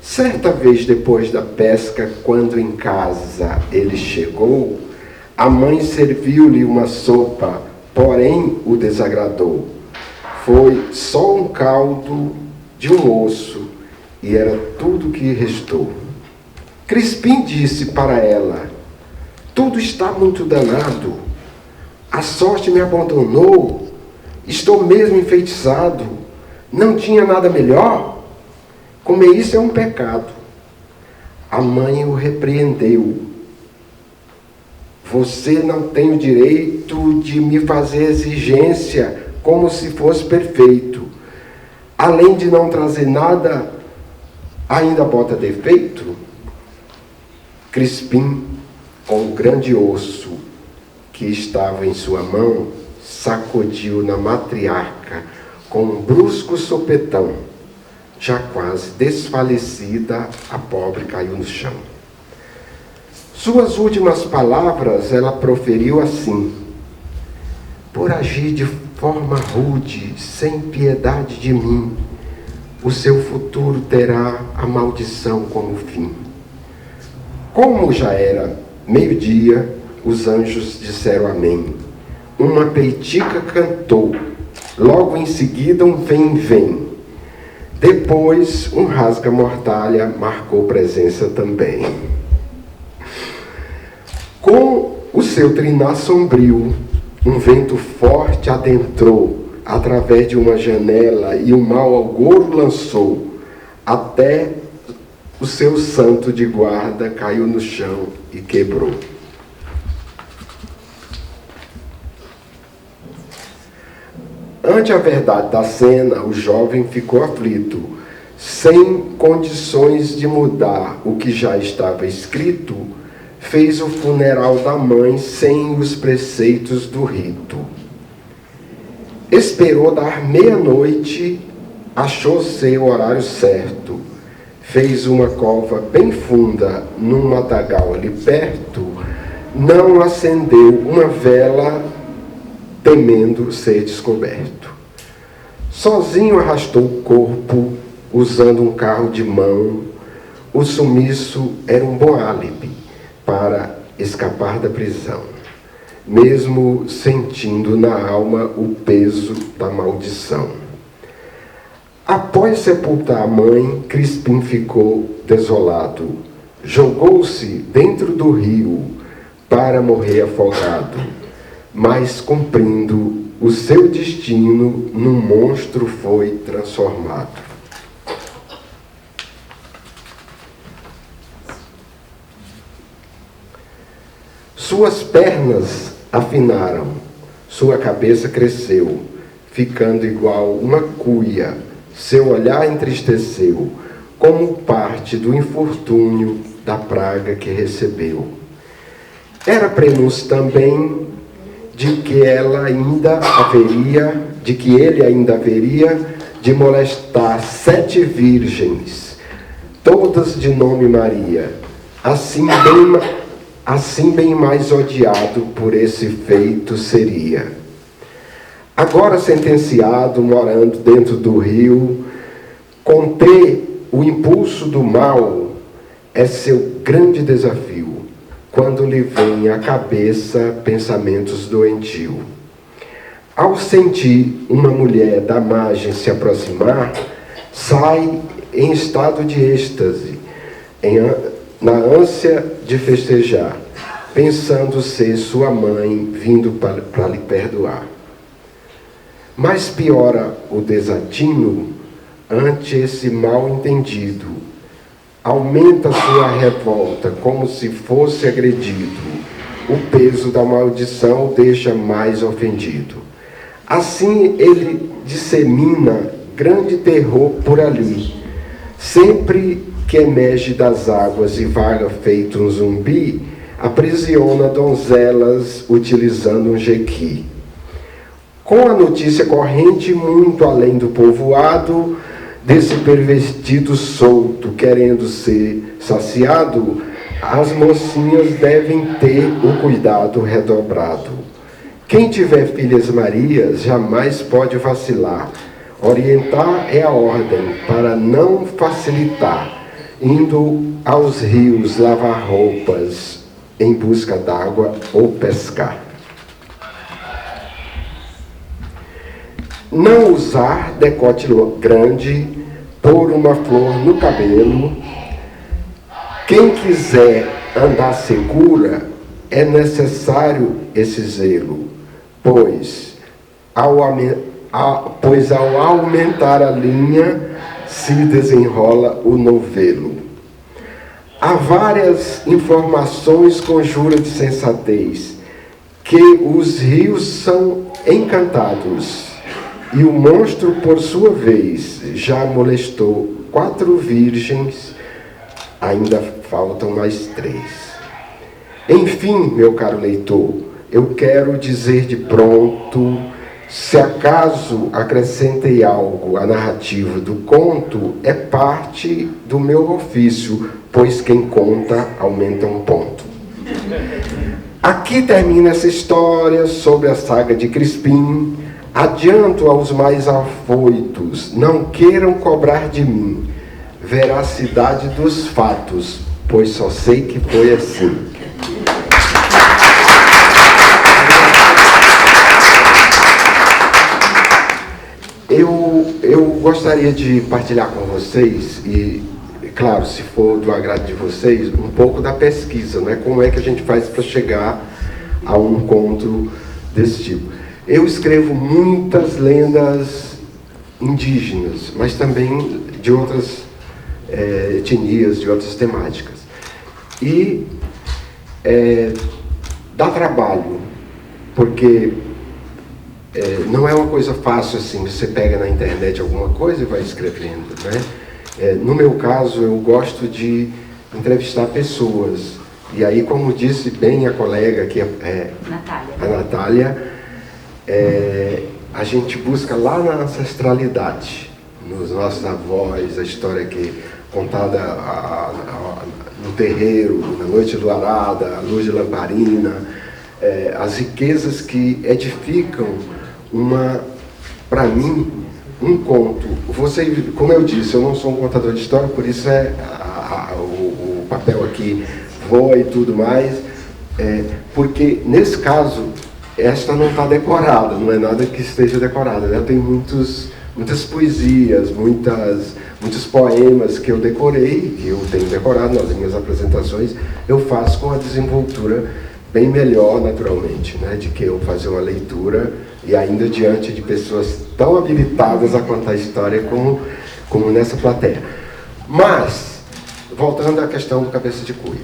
Certa vez depois da pesca, quando em casa ele chegou, a mãe serviu-lhe uma sopa, porém o desagradou. Foi só um caldo de um osso, e era tudo que restou. Crispim disse para ela: tudo está muito danado. A sorte me abandonou. Estou mesmo enfeitiçado. Não tinha nada melhor? Comer isso é um pecado. A mãe o repreendeu. Você não tem o direito de me fazer exigência como se fosse perfeito. Além de não trazer nada, ainda bota defeito? Crispim, com o grande osso que estava em sua mão, sacudiu na matriarca com um brusco sopetão. Já quase desfalecida, a pobre caiu no chão. Suas últimas palavras ela proferiu assim: por agir de forma rude, sem piedade de mim, o seu futuro terá a maldição como fim. Como já era meio-dia, os anjos disseram amém. Uma peitica cantou, logo em seguida um vem-vem. Depois, um rasga-mortalha marcou presença também. Com o seu trinar sombrio, um vento forte adentrou através de uma janela e um mau agouro lançou, até o seu santo de guarda caiu no chão e quebrou. Ante a verdade da cena, o jovem ficou aflito, sem condições de mudar o que já estava escrito. Fez o funeral da mãe sem os preceitos do rito. Esperou dar meia-noite, achou seu horário certo. Fez uma cova bem funda num matagal ali perto. Não acendeu uma vela, temendo ser descoberto. Sozinho arrastou o corpo, usando um carro de mão. O sumiço era um bom álibi para escapar da prisão, mesmo sentindo na alma o peso da maldição. Após sepultar a mãe, Crispim ficou desolado. Jogou-se dentro do rio para morrer afogado, mas cumprindo o seu destino, num monstro foi transformado. Suas pernas afinaram, sua cabeça cresceu, ficando igual uma cuia. Seu olhar entristeceu, como parte do infortúnio da praga que recebeu. Era prenúncio também de que ele ainda haveria de molestar 7 virgens, todas de nome Maria, assim bem mais odiado por esse feito seria. Agora sentenciado, morando dentro do rio, conter o impulso do mal é seu grande desafio, quando lhe vem à cabeça pensamentos doentios. Ao sentir uma mulher da margem se aproximar, sai em estado de êxtase, na ânsia de festejar, pensando ser sua mãe vindo para lhe perdoar. Mas piora o desatino ante esse mal entendido. Aumenta sua revolta como se fosse agredido. O peso da maldição o deixa mais ofendido. Assim ele dissemina grande terror por ali. Sempre que emerge das águas e vaga feito um zumbi, aprisiona donzelas utilizando um jequi. Com a notícia corrente muito além do povoado, desse pervertido solto, querendo ser saciado, as mocinhas devem ter o cuidado redobrado. Quem tiver filhas Marias jamais pode vacilar. Orientar é a ordem, para não facilitar, indo aos rios lavar roupas em busca d'água ou pescar. Não usar decote grande, pôr uma flor no cabelo. Quem quiser andar segura, é necessário esse zelo, pois ao aumentar a linha, se desenrola o novelo. Há várias informações conjura de sensatez, que os rios são encantados, e o monstro, por sua vez, já molestou 4 virgens, ainda faltam mais 3. Enfim, meu caro leitor, eu quero dizer de pronto, se acaso acrescentei algo à narrativa do conto, é parte do meu ofício, pois quem conta aumenta um ponto. Aqui termina essa história sobre a saga de Crispim. Adianto aos mais afoitos, não queiram cobrar de mim veracidade dos fatos, pois só sei que foi assim. Eu gostaria de partilhar com vocês, e, claro, se for do agrado de vocês, um pouco da pesquisa, né? Como é que a gente faz para chegar a um conto desse tipo. Eu escrevo muitas lendas indígenas, mas também de outras etnias, de outras temáticas. E dá trabalho, porque não é uma coisa fácil assim, você pega na internet alguma coisa e vai escrevendo, né? No meu caso, eu gosto de entrevistar pessoas. E aí, como disse bem a colega, que a Natália, a gente busca lá na ancestralidade, nos nossos avós, a história que contada no terreiro, na noite luarada, a luz de lamparina, as riquezas que edificam para mim, um conto. Você, como eu disse, eu não sou um contador de história, por isso o papel aqui voa e tudo mais, porque nesse caso esta não está decorada, não é nada que esteja decorada, né? Tem muitas poesias, muitos poemas que eu decorei, que eu tenho decorado nas minhas apresentações, eu faço com a desenvoltura bem melhor, naturalmente, né? De que eu fazer uma leitura e ainda diante de pessoas tão habilitadas a contar a história como nessa plateia. Mas, voltando à questão do Cabeça de Cuia.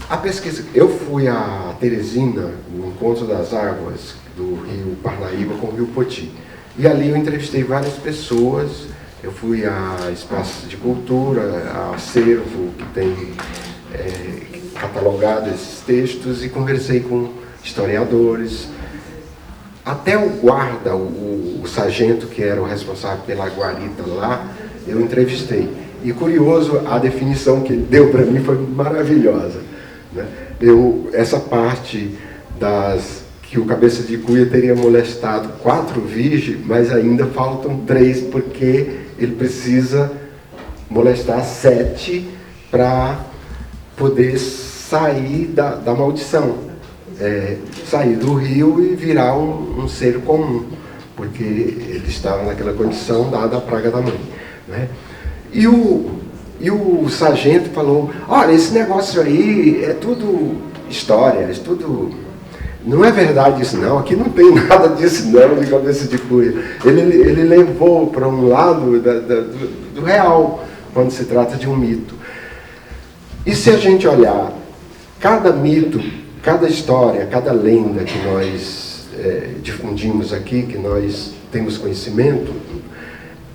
A pesquisa, eu fui a Teresina, no Encontro das Águas do Rio Parnaíba com o Rio Poti. E ali eu entrevistei várias pessoas, eu fui a espaços de cultura, a acervo que tem catalogado esses textos e conversei com historiadores. até o guarda, o sargento que era o responsável pela guarita lá, eu entrevistei. E curioso, a definição que ele deu para mim foi maravilhosa, né? Essa parte que o Cabeça de Cuia teria molestado 4 virgens, mas ainda faltam 3, porque ele precisa molestar 7 para poder sair da maldição, sair do rio e virar um ser comum, porque ele estava naquela condição dada a praga da mãe, né? E o sargento falou: olha, esse negócio aí é tudo história, é tudo... Não é verdade isso não, aqui não tem nada disso não, de Cabeça de Cuia. Ele levou para um lado do real, quando se trata de um mito. E se a gente olhar cada mito, cada história, cada lenda que nós difundimos aqui, que nós temos conhecimento,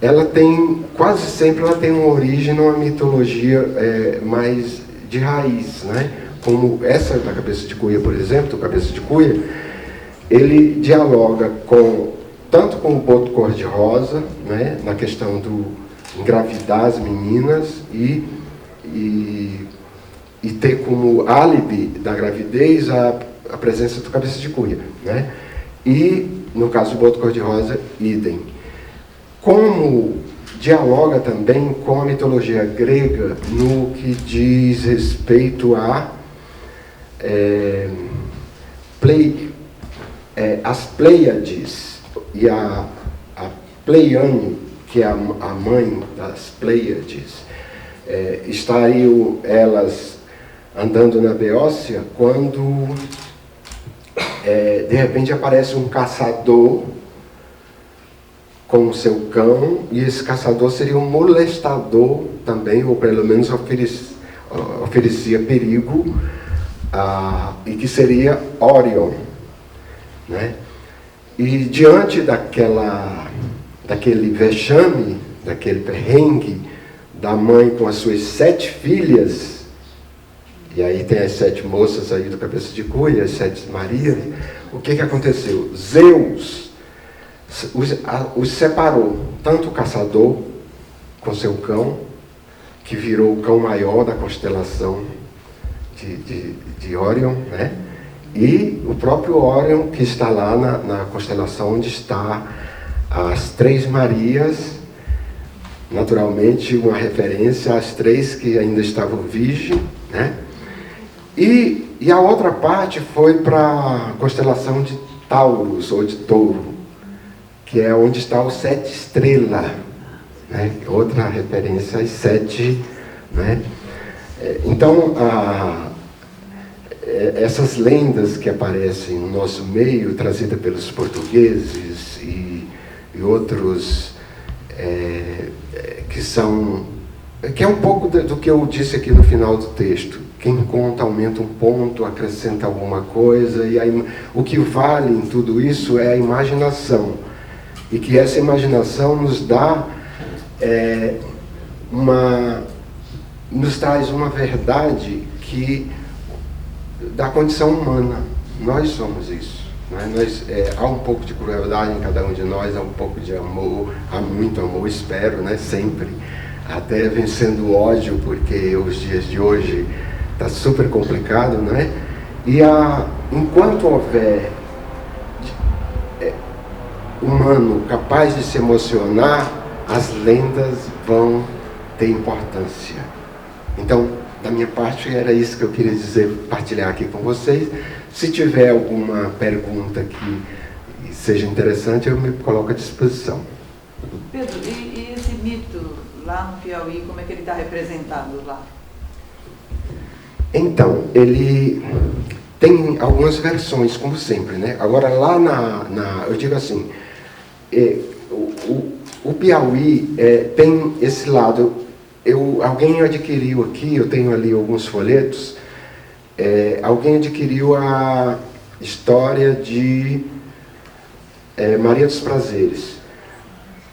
ela tem, quase sempre ela tem uma origem numa mitologia mais de raiz, né? Como essa da Cabeça de Cuia, por exemplo, o Cabeça de Cuia, ele dialoga tanto com o boto cor-de-rosa, né? Na questão do engravidar as meninas e ter como álibi da gravidez a presença do Cabeça de Cuia, né? E, no caso do boto cor-de-rosa, idem. Como dialoga também com a mitologia grega no que diz respeito a as Pleiades e a Pleiane, que é a mãe das Pleiades, estariam elas andando na Beócia quando de repente aparece um caçador com o seu cão, e esse caçador seria um molestador também, ou pelo menos oferecia perigo, e que seria Órion, né? E diante daquele vexame, daquele perrengue da mãe com as suas 7 filhas, e aí tem as 7 moças aí do Cabeça de Cuia, as 7 Marias, o que aconteceu? Zeus os separou, tanto o caçador com seu cão, que virou o cão maior da constelação de Órion, né? E o próprio Órion, que está lá na constelação onde está as 3 Marias, naturalmente uma referência às 3 que ainda estavam virgem, né? E a outra parte foi para a constelação de Taurus, ou de Touro, que é onde está o 7 estrelas, né? Outra referência às 7, né? Então, essas lendas que aparecem no nosso meio, trazidas pelos portugueses e outros, que é um pouco do que eu disse aqui no final do texto. Quem conta aumenta um ponto, acrescenta alguma coisa, e aí, o que vale em tudo isso é a imaginação. E que essa imaginação nos dá nos traz uma verdade da condição humana. Nós somos isso, né? Há um pouco de crueldade em cada um de nós, há um pouco de amor, há muito amor, espero, né? Sempre, até vencendo o ódio, porque os dias de hoje está super complicado, né? E enquanto houver humano capaz de se emocionar, as lendas vão ter importância. Então, da minha parte, era isso que eu queria dizer, partilhar aqui com vocês. Se tiver alguma pergunta que seja interessante, eu me coloco à disposição. Pedro, e esse mito lá no Piauí, como é que ele está representado lá? Então, ele tem algumas versões, como sempre, né? Agora, lá eu digo assim, o Piauí tem esse lado. Alguém adquiriu aqui, eu tenho ali alguns folhetos, alguém adquiriu a história de Maria dos Prazeres.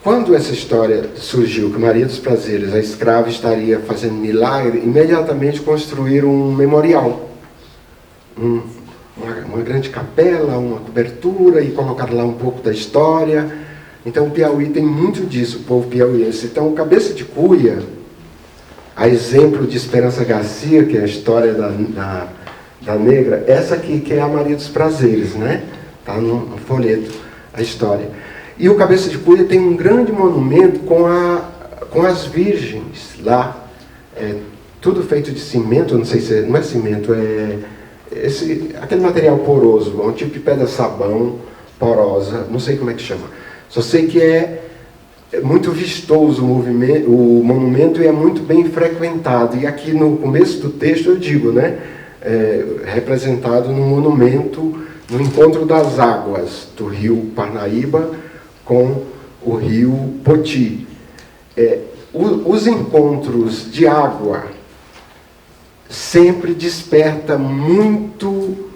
Quando essa história surgiu, que Maria dos Prazeres, a escrava, estaria fazendo milagre, imediatamente construíram um memorial, um uma grande capela, uma cobertura e colocar lá um pouco da história. Então o Piauí tem muito disso, o povo piauiense. Então o Cabeça de Cuia, a exemplo de Esperança Garcia, que é a história da negra, essa aqui que é a Maria dos Prazeres, né? Está no folheto a história. E o Cabeça de Cuia tem um grande monumento com as virgens lá, tudo feito de cimento, não sei se não é cimento, aquele material poroso, um tipo de pedra-sabão porosa, não sei como é que chama. Só sei que é muito vistoso o monumento e é muito bem frequentado. E aqui no começo do texto eu digo, né, representado no monumento, no encontro das águas do rio Parnaíba com o rio Poti. Os encontros de água sempre desperta muito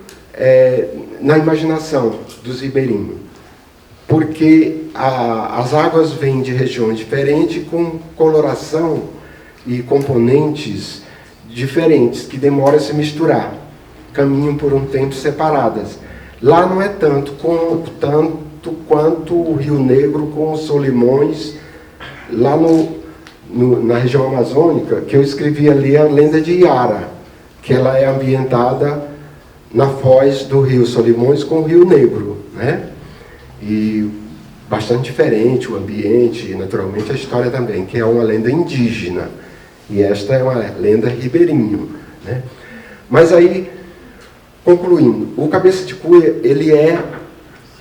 na imaginação dos ribeirinhos, porque as águas vêm de regiões diferentes, com coloração e componentes diferentes, que demoram a se misturar, caminham por um tempo separadas. Lá não é tanto quanto o Rio Negro com os Solimões, lá na região amazônica, que eu escrevi ali a lenda de Iara, que ela é ambientada na foz do Rio Solimões com o Rio Negro, né? E bastante diferente o ambiente e, naturalmente, a história também, que é uma lenda indígena. E esta é uma lenda ribeirinho, né? Mas aí, concluindo, o Cabeça de Cuia, ele é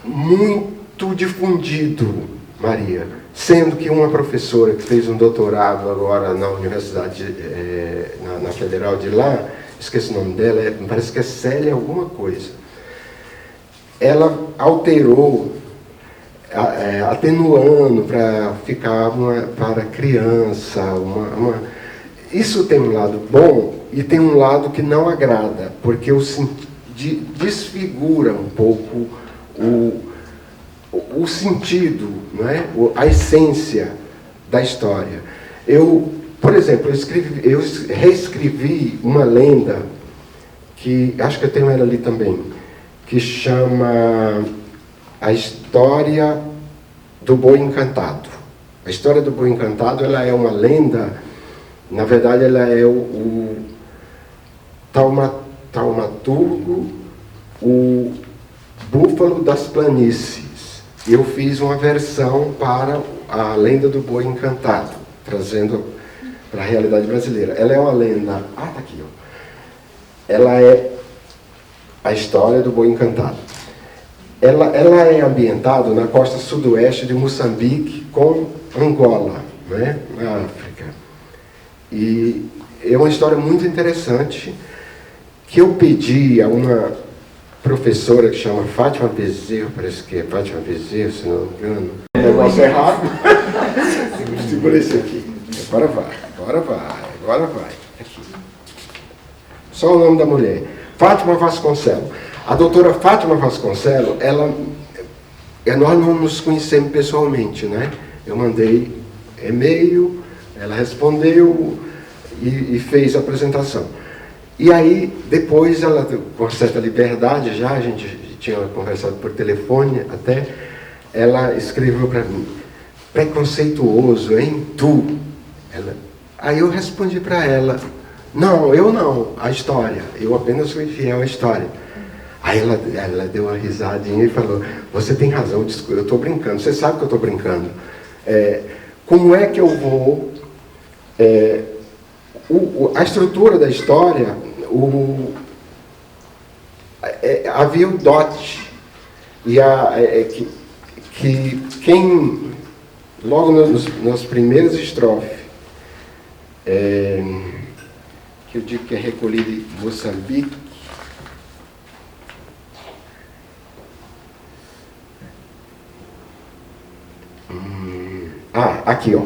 muito difundido, Maria, sendo que uma professora que fez um doutorado agora na universidade, na Federal de lá, esqueci o nome dela, parece que é Célia alguma coisa, ela alterou, atenuando para ficar para criança, isso tem um lado bom e tem um lado que não agrada, porque desfigura um pouco o sentido, não é? A essência da história. Por exemplo, eu reescrevi uma lenda, que acho que eu tenho ela ali também, que chama A História do Boi Encantado. A História do Boi Encantado, ela é uma lenda, na verdade ela é o taumaturgo, o Búfalo das Planícies. Eu fiz uma versão para a lenda do Boi Encantado, trazendo para a realidade brasileira. Ela é uma lenda... tá aqui, ó. Ela é a história do Boi Encantado. Ela é ambientada na costa sudoeste de Moçambique com Angola, né, na África. E é uma história muito interessante que eu pedi a uma professora que chama Fátima Bezerra, parece que é Fátima Bezerra, se não me engano. O negócio é rápido. Segura esse aqui. Agora vai. Aqui. Só o nome da mulher. Fátima Vasconcelos. A doutora Fátima Vasconcelos, nós não nos conhecemos pessoalmente, né? Eu mandei e-mail, ela respondeu e fez a apresentação. E aí, depois, ela, com certa liberdade já, a gente tinha conversado por telefone até, ela escreveu para mim, preconceituoso, hein, tu? Aí eu respondi para ela, não, eu não, a história, eu apenas fui fiel à história. Aí ela deu uma risadinha e falou, você tem razão, eu estou brincando, você sabe que eu estou brincando. Como é que eu vou... a estrutura da história, havia o dote, e que quem, logo nas primeiras estrofes, que eu digo que é recolhido em Moçambique, aqui, ó.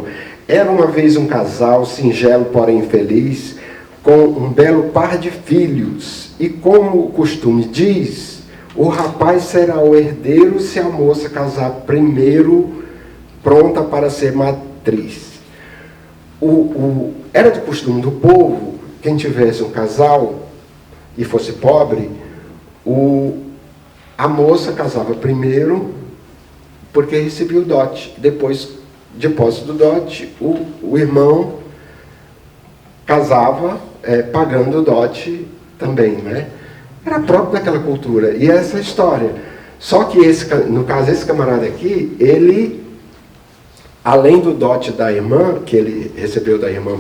Era uma vez um casal, singelo, porém feliz, com um belo par de filhos. E como o costume diz, o rapaz será o herdeiro se a moça casar primeiro, pronta para ser matriz. Era de costume do povo, quem tivesse um casal e fosse pobre, a moça casava primeiro porque recebia o dote. Depois, de posse do dote, o irmão casava pagando o dote também, né? Era próprio daquela cultura. E essa história. Só que, no caso, esse camarada aqui, ele, além do dote da irmã, que ele recebeu da irmã,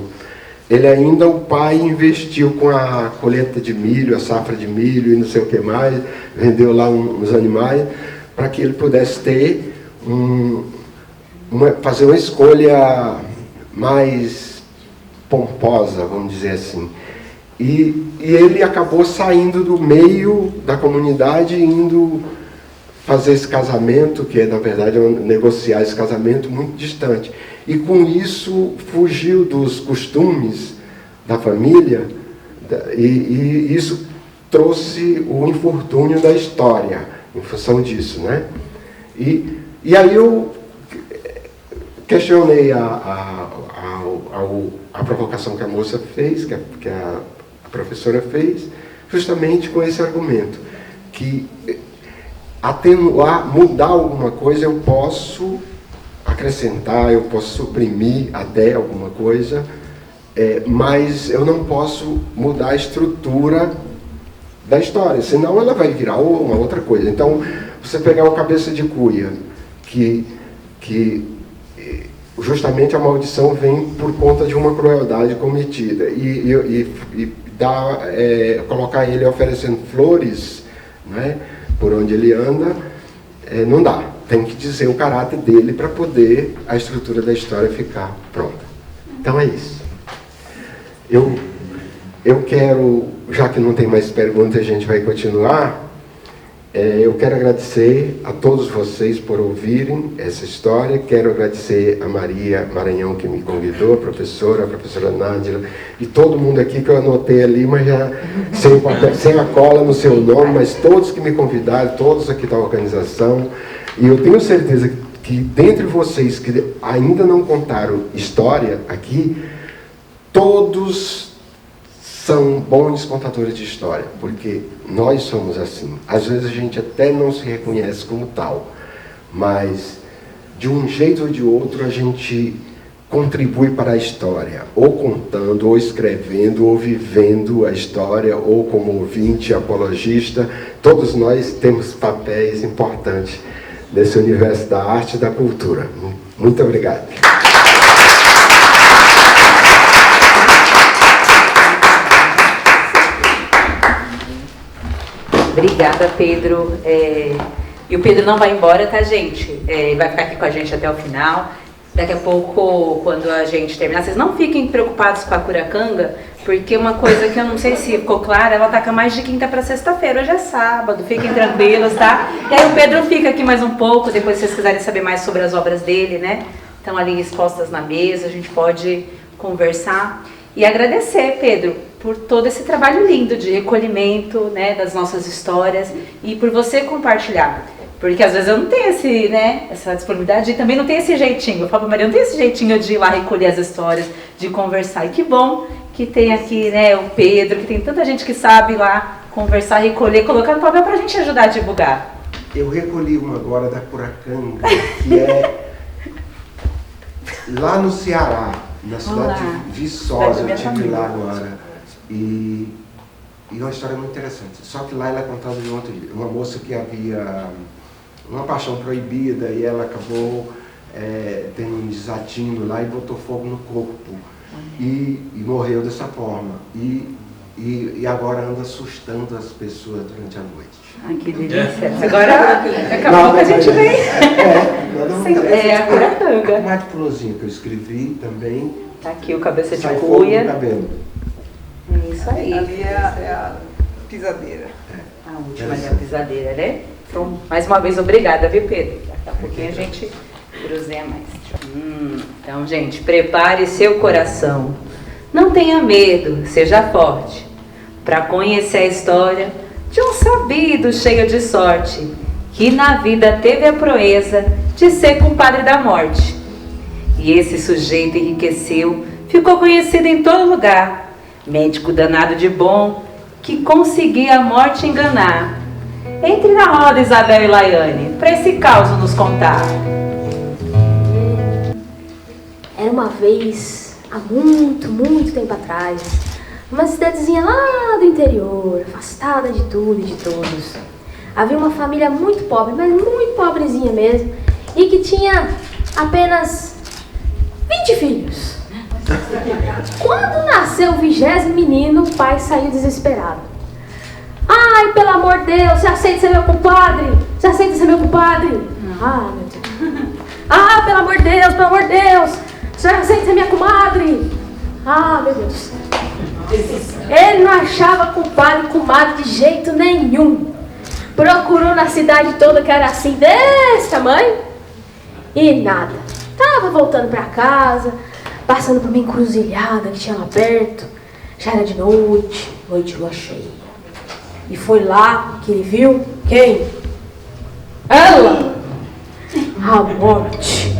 ele ainda, o pai investiu com a colheita de milho, a safra de milho e não sei o que mais, vendeu lá uns animais, para que ele pudesse ter fazer uma escolha mais pomposa, vamos dizer assim. E ele acabou saindo do meio da comunidade e indo fazer esse casamento, que na verdade é negociar esse casamento muito distante. E com isso fugiu dos costumes da família e isso trouxe o infortúnio da história, em função disso, né? E aí eu questionei a provocação que a moça fez, que a professora fez, justamente com esse argumento, que atenuar, mudar alguma coisa, eu posso acrescentar, eu posso suprimir até alguma coisa, mas eu não posso mudar a estrutura da história, senão ela vai virar uma outra coisa. Então, você pegar o Cabeça de Cuia, que justamente a maldição vem por conta de uma crueldade cometida, colocar ele oferecendo flores, né, por onde ele anda, não dá. Tem que dizer o caráter dele para poder a estrutura da história ficar pronta. Então é isso. Eu quero, já que não tem mais perguntas, a gente vai continuar. Eu quero agradecer a todos vocês por ouvirem essa história. Quero agradecer a Maria Maranhão, que me convidou, a professora Nádia, e todo mundo aqui que eu anotei ali, mas já sem a cola no seu nome, mas todos que me convidaram, todos aqui da organização. E eu tenho certeza que dentre vocês que ainda não contaram história aqui, todos são bons contadores de história, porque nós somos assim. Às vezes a gente até não se reconhece como tal, mas de um jeito ou de outro a gente contribui para a história, ou contando, ou escrevendo, ou vivendo a história, ou como ouvinte, apologista. Todos nós temos papéis importantes nesse universo da arte e da cultura. Muito obrigado. Obrigada, Pedro. E o Pedro não vai embora, tá, gente? Ele vai ficar aqui com a gente até o final. Daqui a pouco, quando a gente terminar, vocês não fiquem preocupados com a curacanga, porque uma coisa que eu não sei se ficou clara, ela taca mais de quinta para sexta-feira. Hoje é sábado, fiquem tranquilos, tá? E aí o Pedro fica aqui mais um pouco, depois se vocês quiserem saber mais sobre as obras dele, né? Estão ali expostas na mesa, a gente pode conversar. E agradecer, Pedro, por todo esse trabalho lindo de recolhimento, né, das nossas histórias e por você compartilhar. Porque às vezes eu não tenho essa disponibilidade e também não tenho esse jeitinho. Eu falo para Maria, não tenho esse jeitinho de ir lá recolher as histórias, de conversar. E que bom que tem aqui, né, o Pedro, que tem tanta gente que sabe lá conversar, recolher, colocar no papel para a gente ajudar a divulgar. Eu recolhi uma agora da Curacanga, que é lá no Ceará, na cidade de Viçosa. Eu estive lá agora. E uma história muito interessante. Só que lá ela é contada de uma moça que havia uma paixão proibida e ela acabou tendo um desatino lá e botou fogo no corpo e morreu dessa forma. E agora anda assustando as pessoas durante a noite. Ai, que delícia. Agora, daqui a pouco a gente vem. A Curacanga. Um articulozinho que eu escrevi também. Tá aqui o Cabeça de Cuia. Fogo no cabelo. É isso aí. Ali é a pisadeira. A última é a pisadeira, né? Então, mais uma vez, obrigada, viu, Pedro? Daqui a pouquinho a gente cruzeia mais. Então, gente, prepare seu coração. Não tenha medo, seja forte, para conhecer a história de um sabido cheio de sorte, que na vida teve a proeza de ser compadre da morte. E esse sujeito enriqueceu, ficou conhecido em todo lugar, médico danado de bom, que conseguia a morte enganar, Entre na roda, Isabel e Laiane, para esse caos nos contar. Era uma vez, há muito, muito tempo atrás, uma cidadezinha lá do interior, afastada de tudo e de todos. Havia uma família muito pobre, mas muito pobrezinha mesmo, e que tinha apenas 20 filhos. Quando nasceu o 20º menino, o pai saiu desesperado. Ai, pelo amor de Deus, você aceita ser meu compadre? Você aceita ser meu compadre? Ah, meu Deus. Ah, pelo amor de Deus, você aceita ser minha comadre? Ah, meu Deus. Ele não achava compadre e comadre de jeito nenhum. Procurou na cidade toda que era assim, desse tamanho, e nada. Tava voltando pra casa, passando por uma encruzilhada que tinha lá perto. Já era de noite, noite de lua cheia. E foi lá que ele viu quem? Ela! A morte.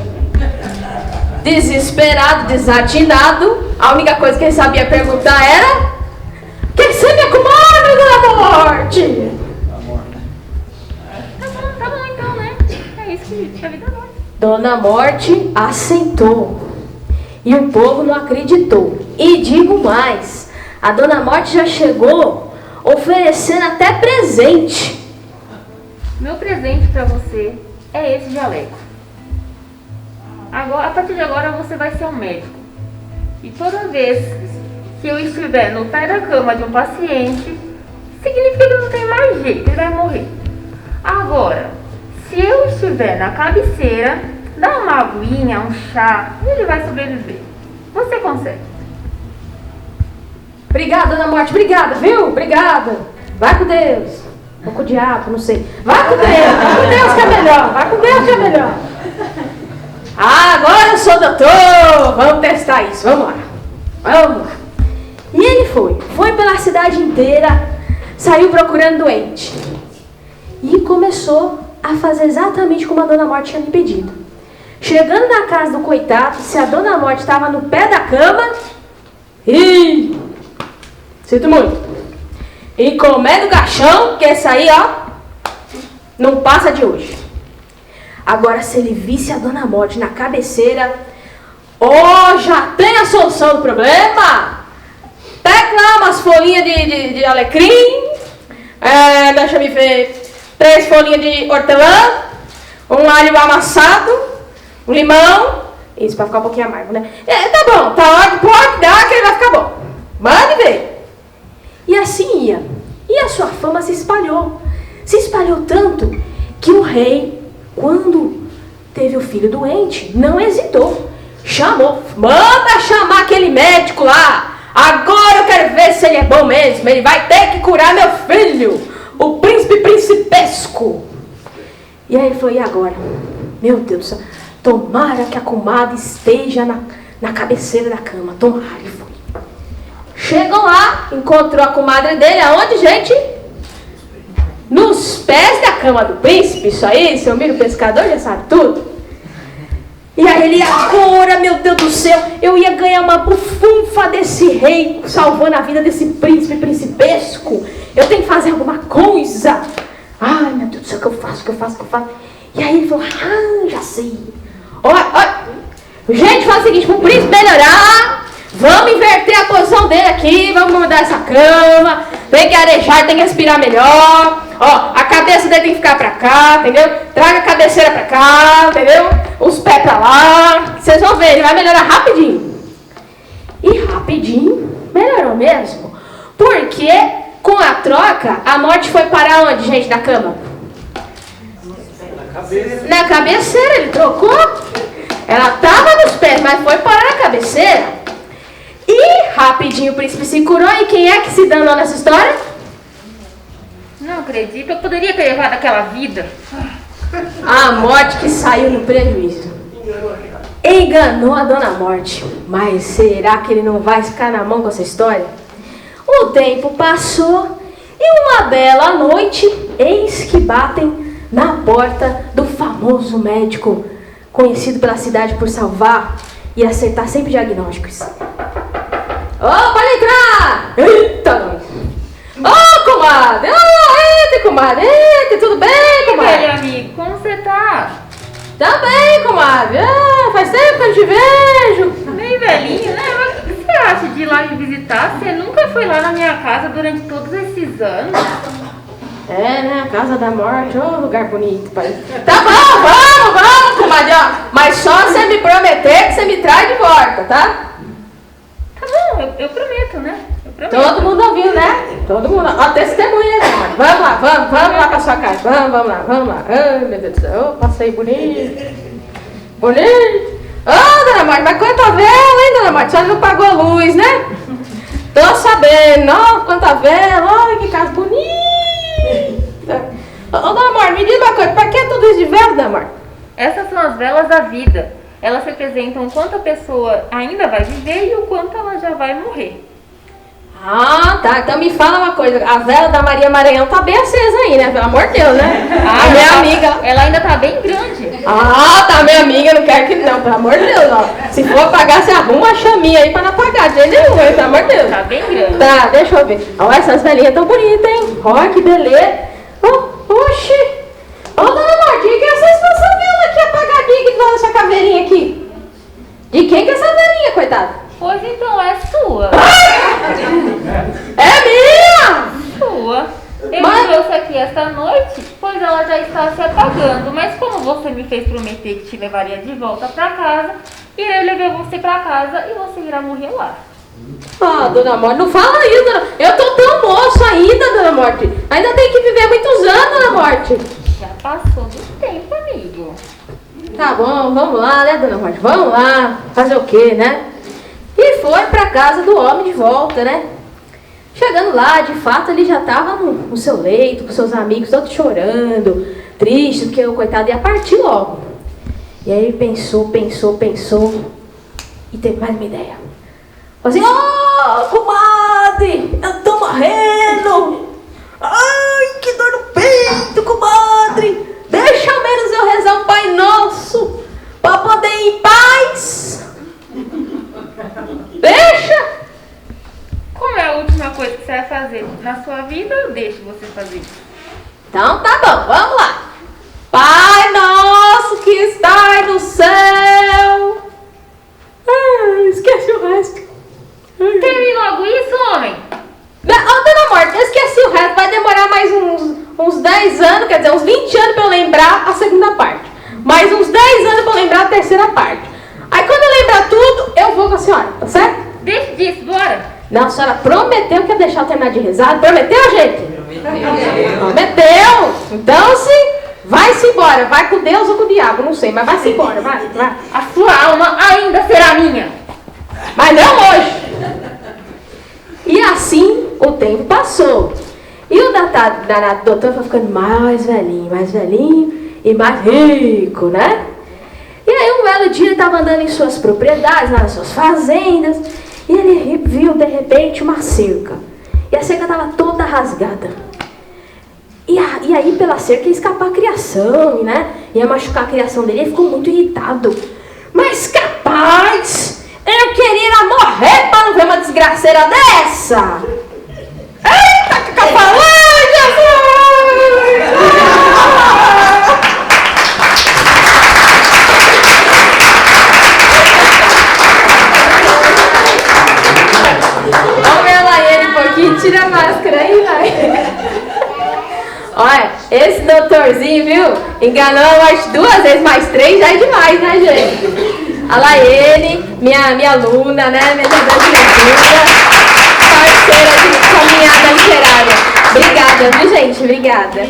Desesperado, desatinado, a única coisa que ele sabia perguntar era: quem você me comadre, Dona Morte? Tá bom então, né? É isso que a vida é. Dona Morte aceitou. E o povo não acreditou. E digo mais, a Dona Morte já chegou oferecendo até presente. Meu presente pra você é esse jaleco. Agora, a partir de agora você vai ser um médico. E toda vez que eu estiver no pé da cama de um paciente, significa que não tem mais jeito, ele vai morrer. Agora, se eu estiver na cabeceira, dá uma aguinha, um chá, ele vai sobreviver. Você consegue. Obrigada, Dona Morte, obrigada, viu? Obrigada. Vai com Deus. Ou com o diabo, não sei. Vai com Deus que é melhor. Vai com Deus que é melhor. Ah, agora eu sou doutor. Vamos testar isso, vamos lá. Vamos lá. E ele foi pela cidade inteira, saiu procurando doente. E começou a fazer exatamente como a Dona Morte tinha me pedido. Chegando na casa do coitado, se a Dona Morte estava no pé da cama, sinto muito. E comendo o caixão, que esse aí, ó, não passa de hoje. Agora, se ele visse a Dona Morte na cabeceira, já tem a solução do problema. Pega lá umas folhinhas de alecrim, deixa eu ver, 3 folhinhas de hortelã, um alho amassado, um limão, isso pra ficar um pouquinho amargo, né? Tá bom, tá ótimo, pode dar que ele vai ficar bom. Mande ver. E assim ia. E a sua fama se espalhou. Se espalhou tanto que o rei, quando teve o filho doente, não hesitou. Chamou. Manda chamar aquele médico lá. Agora eu quero ver se ele é bom mesmo. Ele vai ter que curar meu filho, o príncipe principesco. E aí ele falou, e agora? Meu Deus do céu. Tomara que a comadre esteja na cabeceira da cama. Tomara. Ele foi. Chegou lá, encontrou a comadre dele, aonde, gente? Nos pés da cama do príncipe, isso aí, seu amigo pescador já sabe tudo. E aí ele, agora, meu Deus do céu, eu ia ganhar uma bufunfa desse rei, salvando a vida desse príncipe principesco. Eu tenho que fazer alguma coisa. Ai, meu Deus do céu, o que eu faço? E aí ele falou, já sei. Olha, gente, faz o seguinte, pro príncipe melhorar, vamos inverter a posição dele aqui, vamos mudar essa cama, tem que arejar, tem que respirar melhor. A cabeça dele tem que ficar pra cá, entendeu? Traga a cabeceira pra cá, entendeu? Os pés pra lá. Vocês vão ver, ele vai melhorar rapidinho. E rapidinho melhorou mesmo. Porque com a troca, a morte foi parar onde, gente, da cama? Na cabeceira, ele trocou. Ela tava nos pés, mas foi parar na cabeceira. E rapidinho o príncipe se curou. E quem é que se danou nessa história? Não acredito, eu poderia ter levado aquela vida. A morte que saiu no prejuízo. Enganou a Dona Morte. Mas será que ele não vai ficar na mão com essa história? O tempo passou e uma bela noite, eis que batem na porta do famoso médico, conhecido pela cidade por salvar e acertar sempre diagnósticos. Pode entrar! Eita, nós! Comadre! bem, comadre? Eita, tudo bem, comadre? Velho amigo, como você tá? Tá bem, comadre. Ah, faz tempo que eu não te vejo. Meio velhinho, né? Mas o que você acha de ir lá me visitar? Você nunca foi lá na minha casa durante todos esses anos? É, né? A Casa da Morte, ô lugar bonito, pai. Tá bom, vamos, comadre, ó. Mas só você me prometer que você me traz de volta, tá? Tá bom, eu prometo, né? Eu prometo. Todo mundo ouviu, né? Todo mundo. Ó, testemunha, né, comadre? Vamos lá pra sua casa. Vamos lá. Ai, meu Deus do céu. Ô, passeio bonito. Bonito. Ô, dona Morte, mas quanta vela, hein, dona Morte? A senhora não pagou a luz, né? Tô sabendo. Nossa, quanta vela. Olha que casa bonita. Ô, dona Morte, me diz uma coisa. Pra que tudo isso de vela, dona Morte? Essas são as velas da vida. Elas representam o quanto a pessoa ainda vai viver e o quanto ela já vai morrer. Ah, tá. Então me fala uma coisa. A vela da Maria Maranhão tá bem acesa aí, né? Pelo amor de Deus, né? A minha amiga. Ela ainda tá bem grande. Ah, tá, minha amiga. Não quero que não. Pelo amor de Deus, ó. Se for apagar, você arruma uma chaminha aí pra não apagar. De jeito nenhum, hein? Pelo amor de Deus. Tá bem grande. Tá, deixa eu ver. Ó, essas velhinhas tão bonitas, hein? Ó, que beleza. Oxi. Ô, dona Martinha, que é essa vela aqui apagadinha que tá nessa caveirinha aqui? De quem que é essa velhinha, coitada? Pois então, é sua. É minha! Sua. Eu trouxe aqui esta noite, pois ela já está se apagando. Mas como você me fez prometer que te levaria de volta pra casa, irei levar você pra casa e você irá morrer lá. Ah, dona Morte, não fala isso, dona. Eu tô tão moço ainda, dona Morte. Ainda tem que viver muitos anos, dona Morte. Já passou do tempo, amigo. Tá bom, vamos lá, né, dona Morte? Vamos lá. Fazer o quê, né? E foi pra casa do homem de volta, né? Chegando lá, de fato, ele já tava no seu leito, com seus amigos, todos chorando, triste, porque o coitado ia partir logo. E aí ele pensou, e teve mais uma ideia. Falou assim, comadre, eu tô morrendo. Ai, que dor no peito, comadre. Deixa ao menos eu rezar um Pai Nosso, pra poder ir em paz. Deixa. Como é a última coisa que você vai fazer na sua vida, eu deixo você fazer isso. Então tá bom, vamos lá. Pai Nosso que está no céu. Ai, esqueci o resto. Termine logo isso, homem. Dona Morte, eu esqueci o resto. Vai demorar mais uns 10 anos, quer dizer, uns 20 anos pra eu lembrar a segunda parte. Mais uns 10 anos pra eu lembrar a terceira parte. Aí quando eu lembrar tudo, eu vou com a senhora, tá certo? Deixa disso, bora. Não, a senhora prometeu que ia deixar eu terminar de rezar. Prometeu, gente? Prometeu. Então, vai-se embora. Vai com Deus ou com o diabo, não sei, mas vai-se embora. Vai. A sua alma ainda será minha. Mas não hoje. E assim o tempo passou. E o danado doutor foi ficando mais velhinho e mais rico, né? E aí um belo dia ele estava andando em suas propriedades, nas suas fazendas, e ele viu de repente uma cerca. E a cerca estava toda rasgada. E aí pela cerca ia escapar a criação, né? Ia machucar a criação dele, ele ficou muito irritado. Mas capaz, eu queria morrer para não ver uma desgraceira dessa! Eita, que capalão, Jesus! Vamos ver lá ele um pouquinho, tira a máscara aí, vai. Olha, esse doutorzinho, viu? Enganou umas 2 vezes, mais 3 já é demais, né, gente? Olha lá ele, minha aluna, né? Minha parceira de caminhada literária. Obrigada, viu, gente? Obrigada.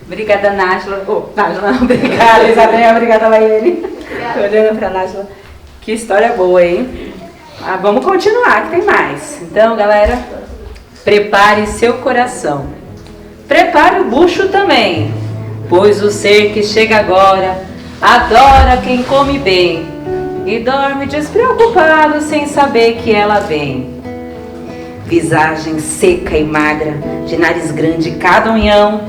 Obrigada, Nájila. Nájila, não, obrigada, Isabel. Obrigada, Laiane. Tô olhando pra Nájila. Que história boa, hein? Vamos continuar, que tem mais. Então, galera, prepare seu coração. Prepare o bucho também, pois o ser que chega agora adora quem come bem e dorme despreocupado sem saber que ela vem. Visagem seca e magra, de nariz grande cada unhão,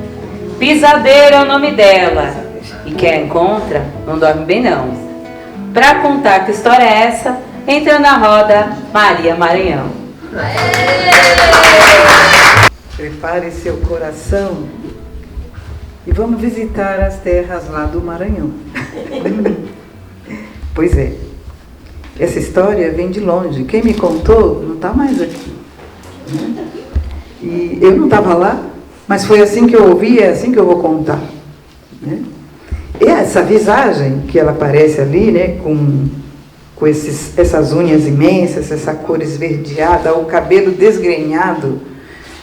pisadeira é o nome dela, e quem a encontra não dorme bem não. Pra contar que história é essa, entra na roda Maria Maranhão. Prepare seu coração e vamos visitar as terras lá do Maranhão. Pois é, essa história vem de longe. Quem me contou não está mais aqui. E eu não estava lá, mas foi assim que eu ouvi, é assim que eu vou contar. E essa visagem que ela aparece ali, né, com essas unhas imensas, essa cor esverdeada, o cabelo desgrenhado.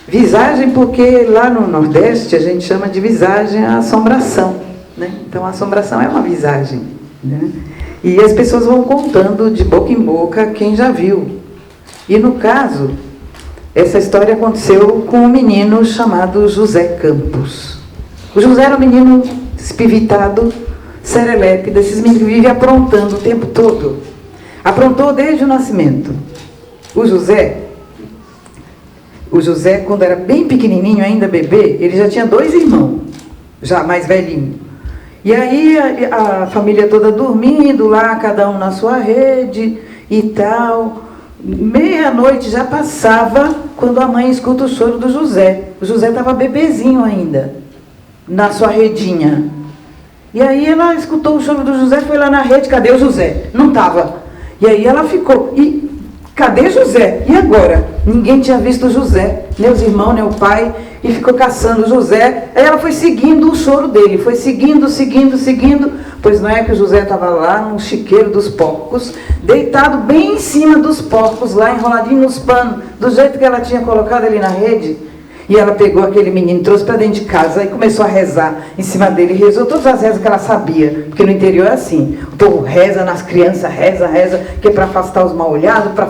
Visagem porque lá no Nordeste a gente chama de visagem a assombração, né? Então a assombração é uma visagem, né? E as pessoas vão contando de boca em boca quem já viu. E no caso, essa história aconteceu com um menino chamado José Campos. O José era um menino espivitado, serelepe, desses meninos que vivem aprontando o tempo todo. Aprontou desde o nascimento. O José, quando era bem pequenininho, ainda bebê, ele já tinha 2 irmãos, já mais velhinho. E aí a família toda dormindo lá, cada um na sua rede e tal. Meia-noite já passava quando a mãe escuta o choro do José. O José estava bebezinho ainda, na sua redinha. E aí ela escutou o choro do José, foi lá na rede, cadê o José? Não estava. E aí ela ficou, cadê José? E agora? Ninguém tinha visto o José, nem os irmãos, nem o pai, e ficou caçando o José. Aí ela foi seguindo o choro dele, foi seguindo, pois não é que o José estava lá no chiqueiro dos porcos, deitado bem em cima dos porcos, lá enroladinho nos panos, do jeito que ela tinha colocado ele na rede. E ela pegou aquele menino, trouxe para dentro de casa e começou a rezar em cima dele. Rezou todas as rezas que ela sabia, porque no interior é assim. O povo reza nas crianças, reza, que é para afastar os mal-olhados, para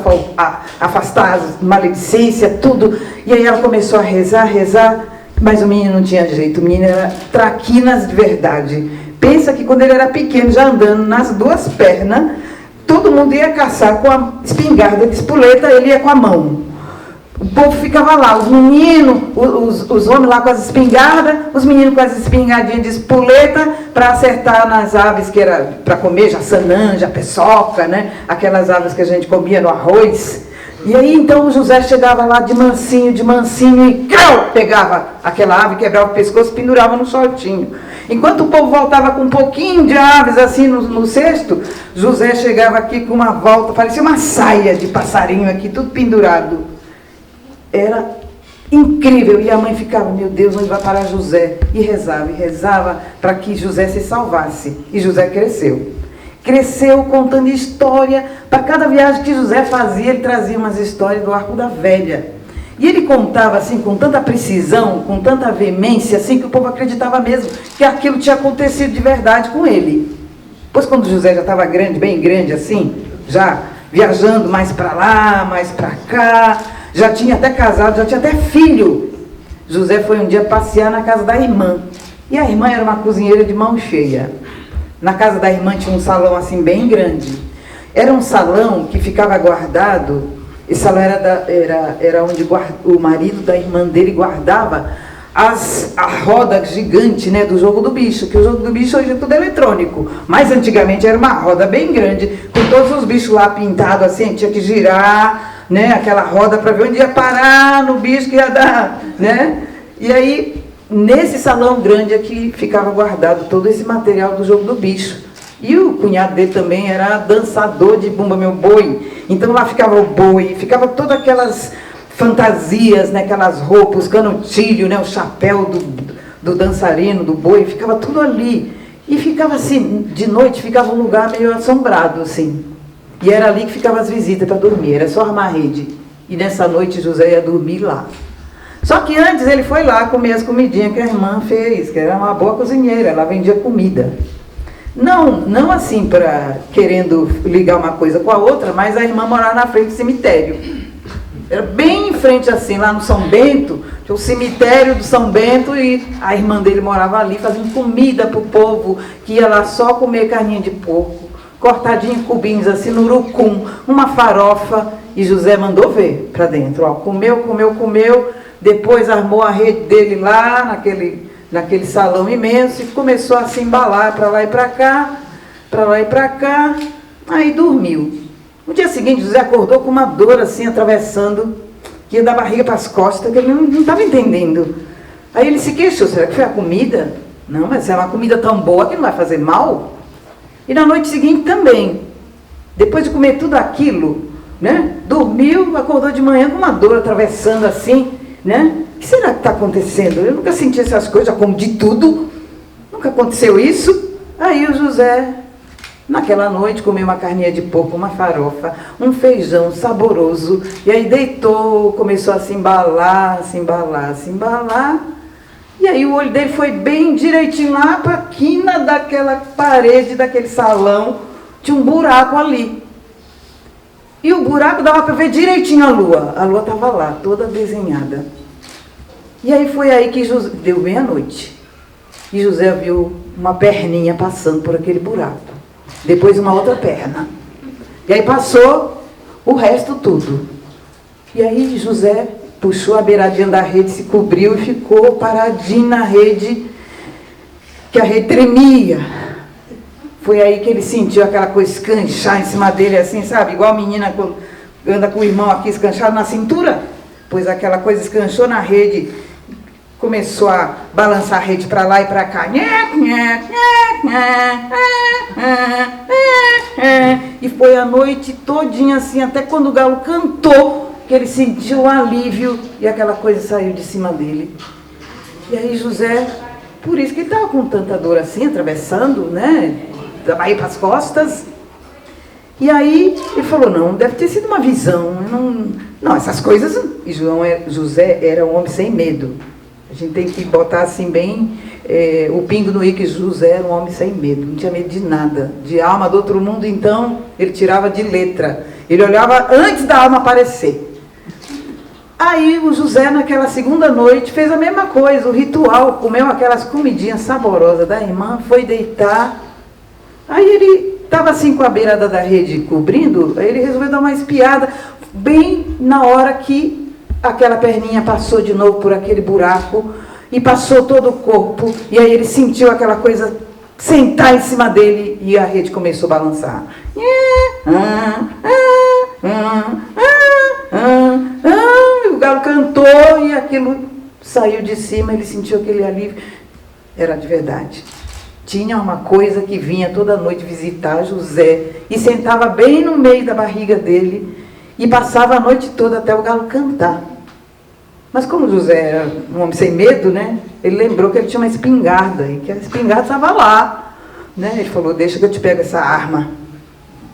afastar as maledicências, tudo. E aí ela começou a rezar, mas o menino não tinha jeito. O menino era traquinas de verdade. Pensa que quando ele era pequeno, já andando nas 2 pernas, todo mundo ia caçar com a espingarda de espoleta, ele ia com a mão. O povo ficava lá, os meninos, os homens lá com as espingardas, os meninos com as espingardinhas de espoleta para acertar nas aves que era para comer, jaçanã, paçoca, né? Aquelas aves que a gente comia no arroz. E aí então o José chegava lá de mansinho e pegava aquela ave, quebrava o pescoço e pendurava no shortinho. Enquanto o povo voltava com um pouquinho de aves assim no cesto, José chegava aqui com uma volta, parecia uma saia de passarinho aqui, tudo pendurado. Era incrível, e a mãe ficava, meu Deus, onde vai parar José? E rezava para que José se salvasse. E José cresceu contando história. Para cada viagem que José fazia, ele trazia umas histórias do Arco da Velha. E ele contava assim, com tanta precisão, com tanta veemência, assim, que o povo acreditava mesmo que aquilo tinha acontecido de verdade com ele. Pois quando José já estava grande, bem grande assim, já viajando mais para lá, mais para cá, já tinha até casado, já tinha até filho. José foi um dia passear na casa da irmã. E a irmã era uma cozinheira de mão cheia. Na casa da irmã tinha um salão assim bem grande. Era um salão que ficava guardado. Esse salão era onde o marido da irmã dele guardava a roda gigante, né, do jogo do bicho. Que o jogo do bicho hoje é tudo eletrônico. Mas antigamente era uma roda bem grande, com todos os bichos lá pintados assim, tinha que girar, né, aquela roda para ver onde ia parar no bicho que ia dar, né? E aí, nesse salão grande aqui, ficava guardado todo esse material do jogo do bicho. E o cunhado dele também era dançador de Bumba Meu Boi. Então lá ficava o boi, ficava todas aquelas fantasias, né, aquelas roupas, canutilho, né, o chapéu do dançarino, do boi, ficava tudo ali. E ficava assim, de noite ficava um lugar meio assombrado, assim. E era ali que ficavam as visitas para dormir, era só armar a rede. E nessa noite José ia dormir lá. Só que antes ele foi lá comer as comidinhas que a irmã fez, que era uma boa cozinheira, ela vendia comida. Não assim para querendo ligar uma coisa com a outra, mas a irmã morava na frente do cemitério. Era bem em frente assim, lá no São Bento, tinha o cemitério do São Bento e a irmã dele morava ali fazendo comida para o povo, que ia lá só comer carninha de porco, cortadinho em cubinhos assim, no urucum, uma farofa, e José mandou ver para dentro. Ó, comeu, depois armou a rede dele lá, naquele salão imenso, e começou a se embalar para lá e para cá, aí dormiu. No dia seguinte, José acordou com uma dor assim, atravessando que ia da barriga para as costas, que ele não estava entendendo. Aí ele se queixou, será que foi a comida? Não, mas é uma comida tão boa que não vai fazer mal. E na noite seguinte também. Depois de comer tudo aquilo, né? Dormiu, acordou de manhã com uma dor atravessando assim, né? O que será que está acontecendo? Eu nunca senti essas coisas, como de tudo. Nunca aconteceu isso. Aí o José, naquela noite, comeu uma carninha de porco, uma farofa, um feijão saboroso. E aí deitou, começou a se embalar, se embalar, se embalar. E aí o olho dele foi bem direitinho lá para a quina daquela parede, daquele salão. Tinha um buraco ali. E o buraco dava para ver direitinho a lua. A lua estava lá, toda desenhada. E aí foi aí que José, deu meia-noite. E José viu uma perninha passando por aquele buraco. Depois uma outra perna. E aí passou o resto tudo. E aí José puxou a beiradinha da rede, se cobriu e ficou paradinho na rede, que a rede tremia. Foi aí que ele sentiu aquela coisa escanchar em cima dele, assim, sabe? Igual a menina quando anda com o irmão aqui escanchado na cintura. Pois aquela coisa escanchou na rede, começou a balançar a rede para lá e para cá. E foi a noite todinha assim, até quando o galo cantou, que ele sentiu um alívio e aquela coisa saiu de cima dele. E aí José, por isso que ele estava com tanta dor assim, atravessando, né? Da barriga para as costas. E aí ele falou, não, deve ter sido uma visão. Não, essas coisas... E José era um homem sem medo. A gente tem que botar assim bem o pingo no i, que José era um homem sem medo. Não tinha medo de nada. De alma do outro mundo, então, ele tirava de letra. Ele olhava antes da alma aparecer. Aí o José, naquela segunda noite, fez a mesma coisa, o ritual, comeu aquelas comidinhas saborosas da irmã, foi deitar. Aí ele estava assim com a beirada da rede cobrindo, aí ele resolveu dar uma espiada, bem na hora que aquela perninha passou de novo por aquele buraco, e passou todo o corpo, e aí ele sentiu aquela coisa sentar em cima dele, e a rede começou a balançar. O galo cantou e aquilo saiu de cima, ele sentiu aquele alívio. Era de verdade. Tinha uma coisa que vinha toda noite visitar José e sentava bem no meio da barriga dele e passava a noite toda até o galo cantar. Mas como José era um homem sem medo, né? Ele lembrou que ele tinha uma espingarda e que a espingarda estava lá, né? Ele falou, deixa que eu te pego essa arma.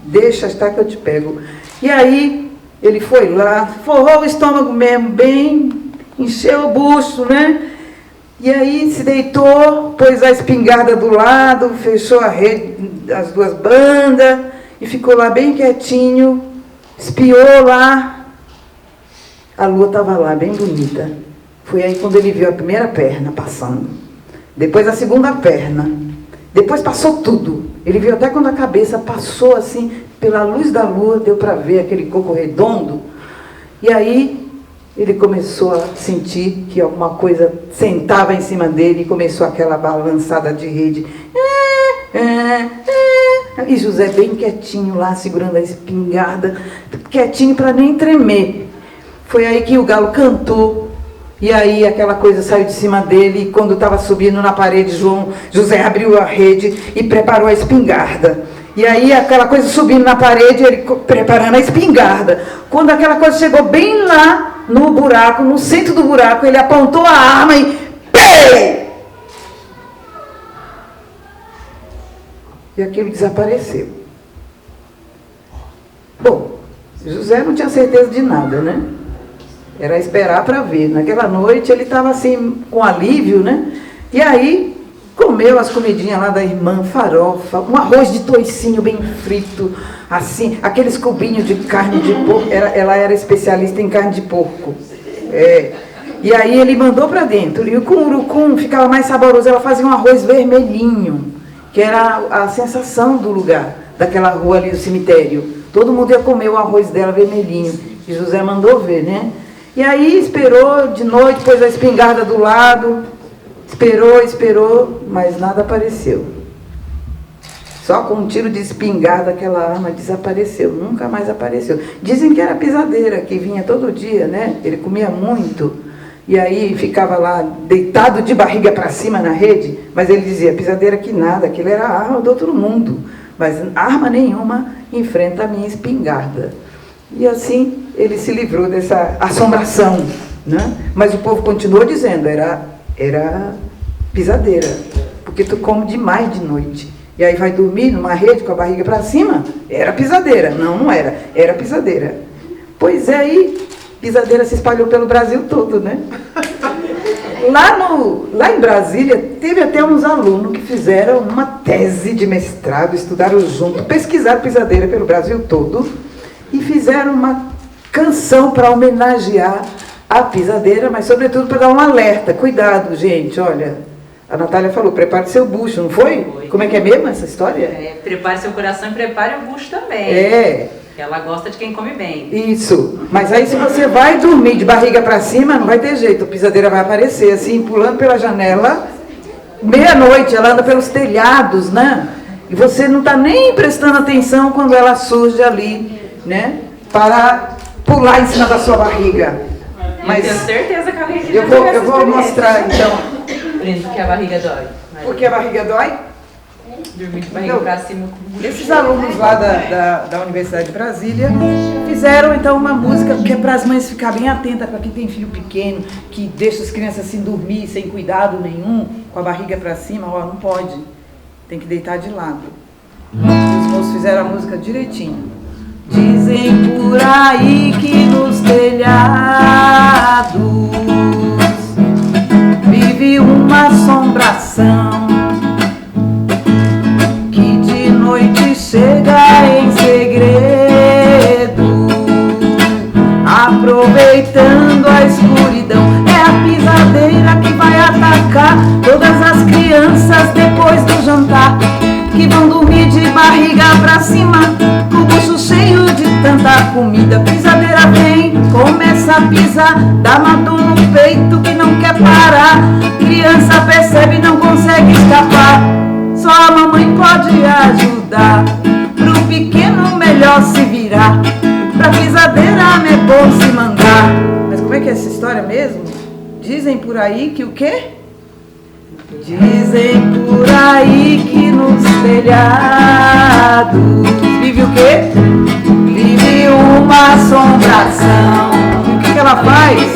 Deixa estar que eu te pego. E aí ele foi lá, forrou o estômago mesmo, bem, encheu o bucho, né? E aí se deitou, pôs a espingarda do lado, fechou a rede, as duas bandas, e ficou lá bem quietinho, espiou lá. A lua estava lá, bem bonita. Foi aí quando ele viu a primeira perna passando. Depois a segunda perna. Depois passou tudo. Ele viu até quando a cabeça passou assim, pela luz da lua, deu para ver aquele coco redondo. E aí ele começou a sentir que alguma coisa sentava em cima dele e começou aquela balançada de rede. E José bem quietinho lá, segurando a espingarda, quietinho para nem tremer. Foi aí que o galo cantou, e aí aquela coisa saiu de cima dele, e quando estava subindo na parede, José abriu a rede e preparou a espingarda. E aí aquela coisa subindo na parede, ele preparando a espingarda. Quando aquela coisa chegou bem lá no buraco, no centro do buraco, ele apontou a arma e... Pei! E aquilo desapareceu. Bom, José não tinha certeza de nada, né? Era esperar para ver. Naquela noite ele estava assim, com alívio, né? E aí comeu as comidinhas lá da irmã, farofa, um arroz de toicinho bem frito, assim, aqueles cubinhos de carne de porco. Ela era especialista em carne de porco. E aí ele mandou para dentro. E com o urucum ficava mais saboroso. Ela fazia um arroz vermelhinho, que era a sensação do lugar, daquela rua ali do cemitério. Todo mundo ia comer o arroz dela vermelhinho. E José mandou ver, né? E aí esperou de noite, pôs a espingarda do lado, esperou, mas nada apareceu. Só com um tiro de espingarda aquela arma desapareceu, nunca mais apareceu. Dizem que era pisadeira, que vinha todo dia, né? Ele comia muito. E aí ficava lá deitado de barriga para cima na rede, mas ele dizia, pisadeira que nada, aquilo era a arma do outro mundo. Mas arma nenhuma enfrenta a minha espingarda. E assim ele se livrou dessa assombração, né? Mas o povo continuou dizendo, era pisadeira, porque tu come demais de noite. E aí vai dormir numa rede com a barriga para cima, era pisadeira. Não, não era, era pisadeira. Pois é, aí pisadeira se espalhou pelo Brasil todo, né? Lá em Brasília, teve até uns alunos que fizeram uma tese de mestrado, estudaram junto, pesquisaram pisadeira pelo Brasil todo e fizeram uma canção para homenagear a pisadeira, mas sobretudo para dar um alerta. Cuidado, gente, olha, a Natália falou, prepare seu bucho, não foi? Como é que é mesmo essa história? Prepare seu coração e prepare o bucho também. É. Ela gosta de quem come bem. Isso. Mas aí se você vai dormir de barriga para cima, não vai ter jeito. A pisadeira vai aparecer assim, pulando pela janela. Meia-noite, ela anda pelos telhados, né? E você não está nem prestando atenção quando ela surge ali, né? Para pular em cima da sua barriga. Mas eu tenho certeza que a barriga eu vou mostrar, então. Porque a barriga dói. Porque a barriga dói? Dormir de barriga para cima. Esses alunos lá da Universidade de Brasília fizeram então uma música que é para as mães ficarem bem atentas, para quem tem filho pequeno, que deixa as crianças assim dormir sem cuidado nenhum, com a barriga para cima, ó, não pode, tem que deitar de lado. E os moços fizeram a música direitinho. Dizem por aí que nos telhados vive uma assombração que de noite chega em segredo, aproveitando a escuridão. É a pisadeira que vai atacar todas as crianças depois do jantar, que vão dormir de barriga pra cima, com o bucho cheio de tanta comida. Pisadeira vem, começa a pisar, dá uma dor no peito que não quer parar. Criança percebe, não consegue escapar, só a mamãe pode ajudar. Pro pequeno melhor se virar, pra pisadeira é bom se mandar. Mas como é que é essa história mesmo? Dizem por aí que o quê? Dizem por aí que nos telhados vive o quê? Vive uma assombração. O que ela faz?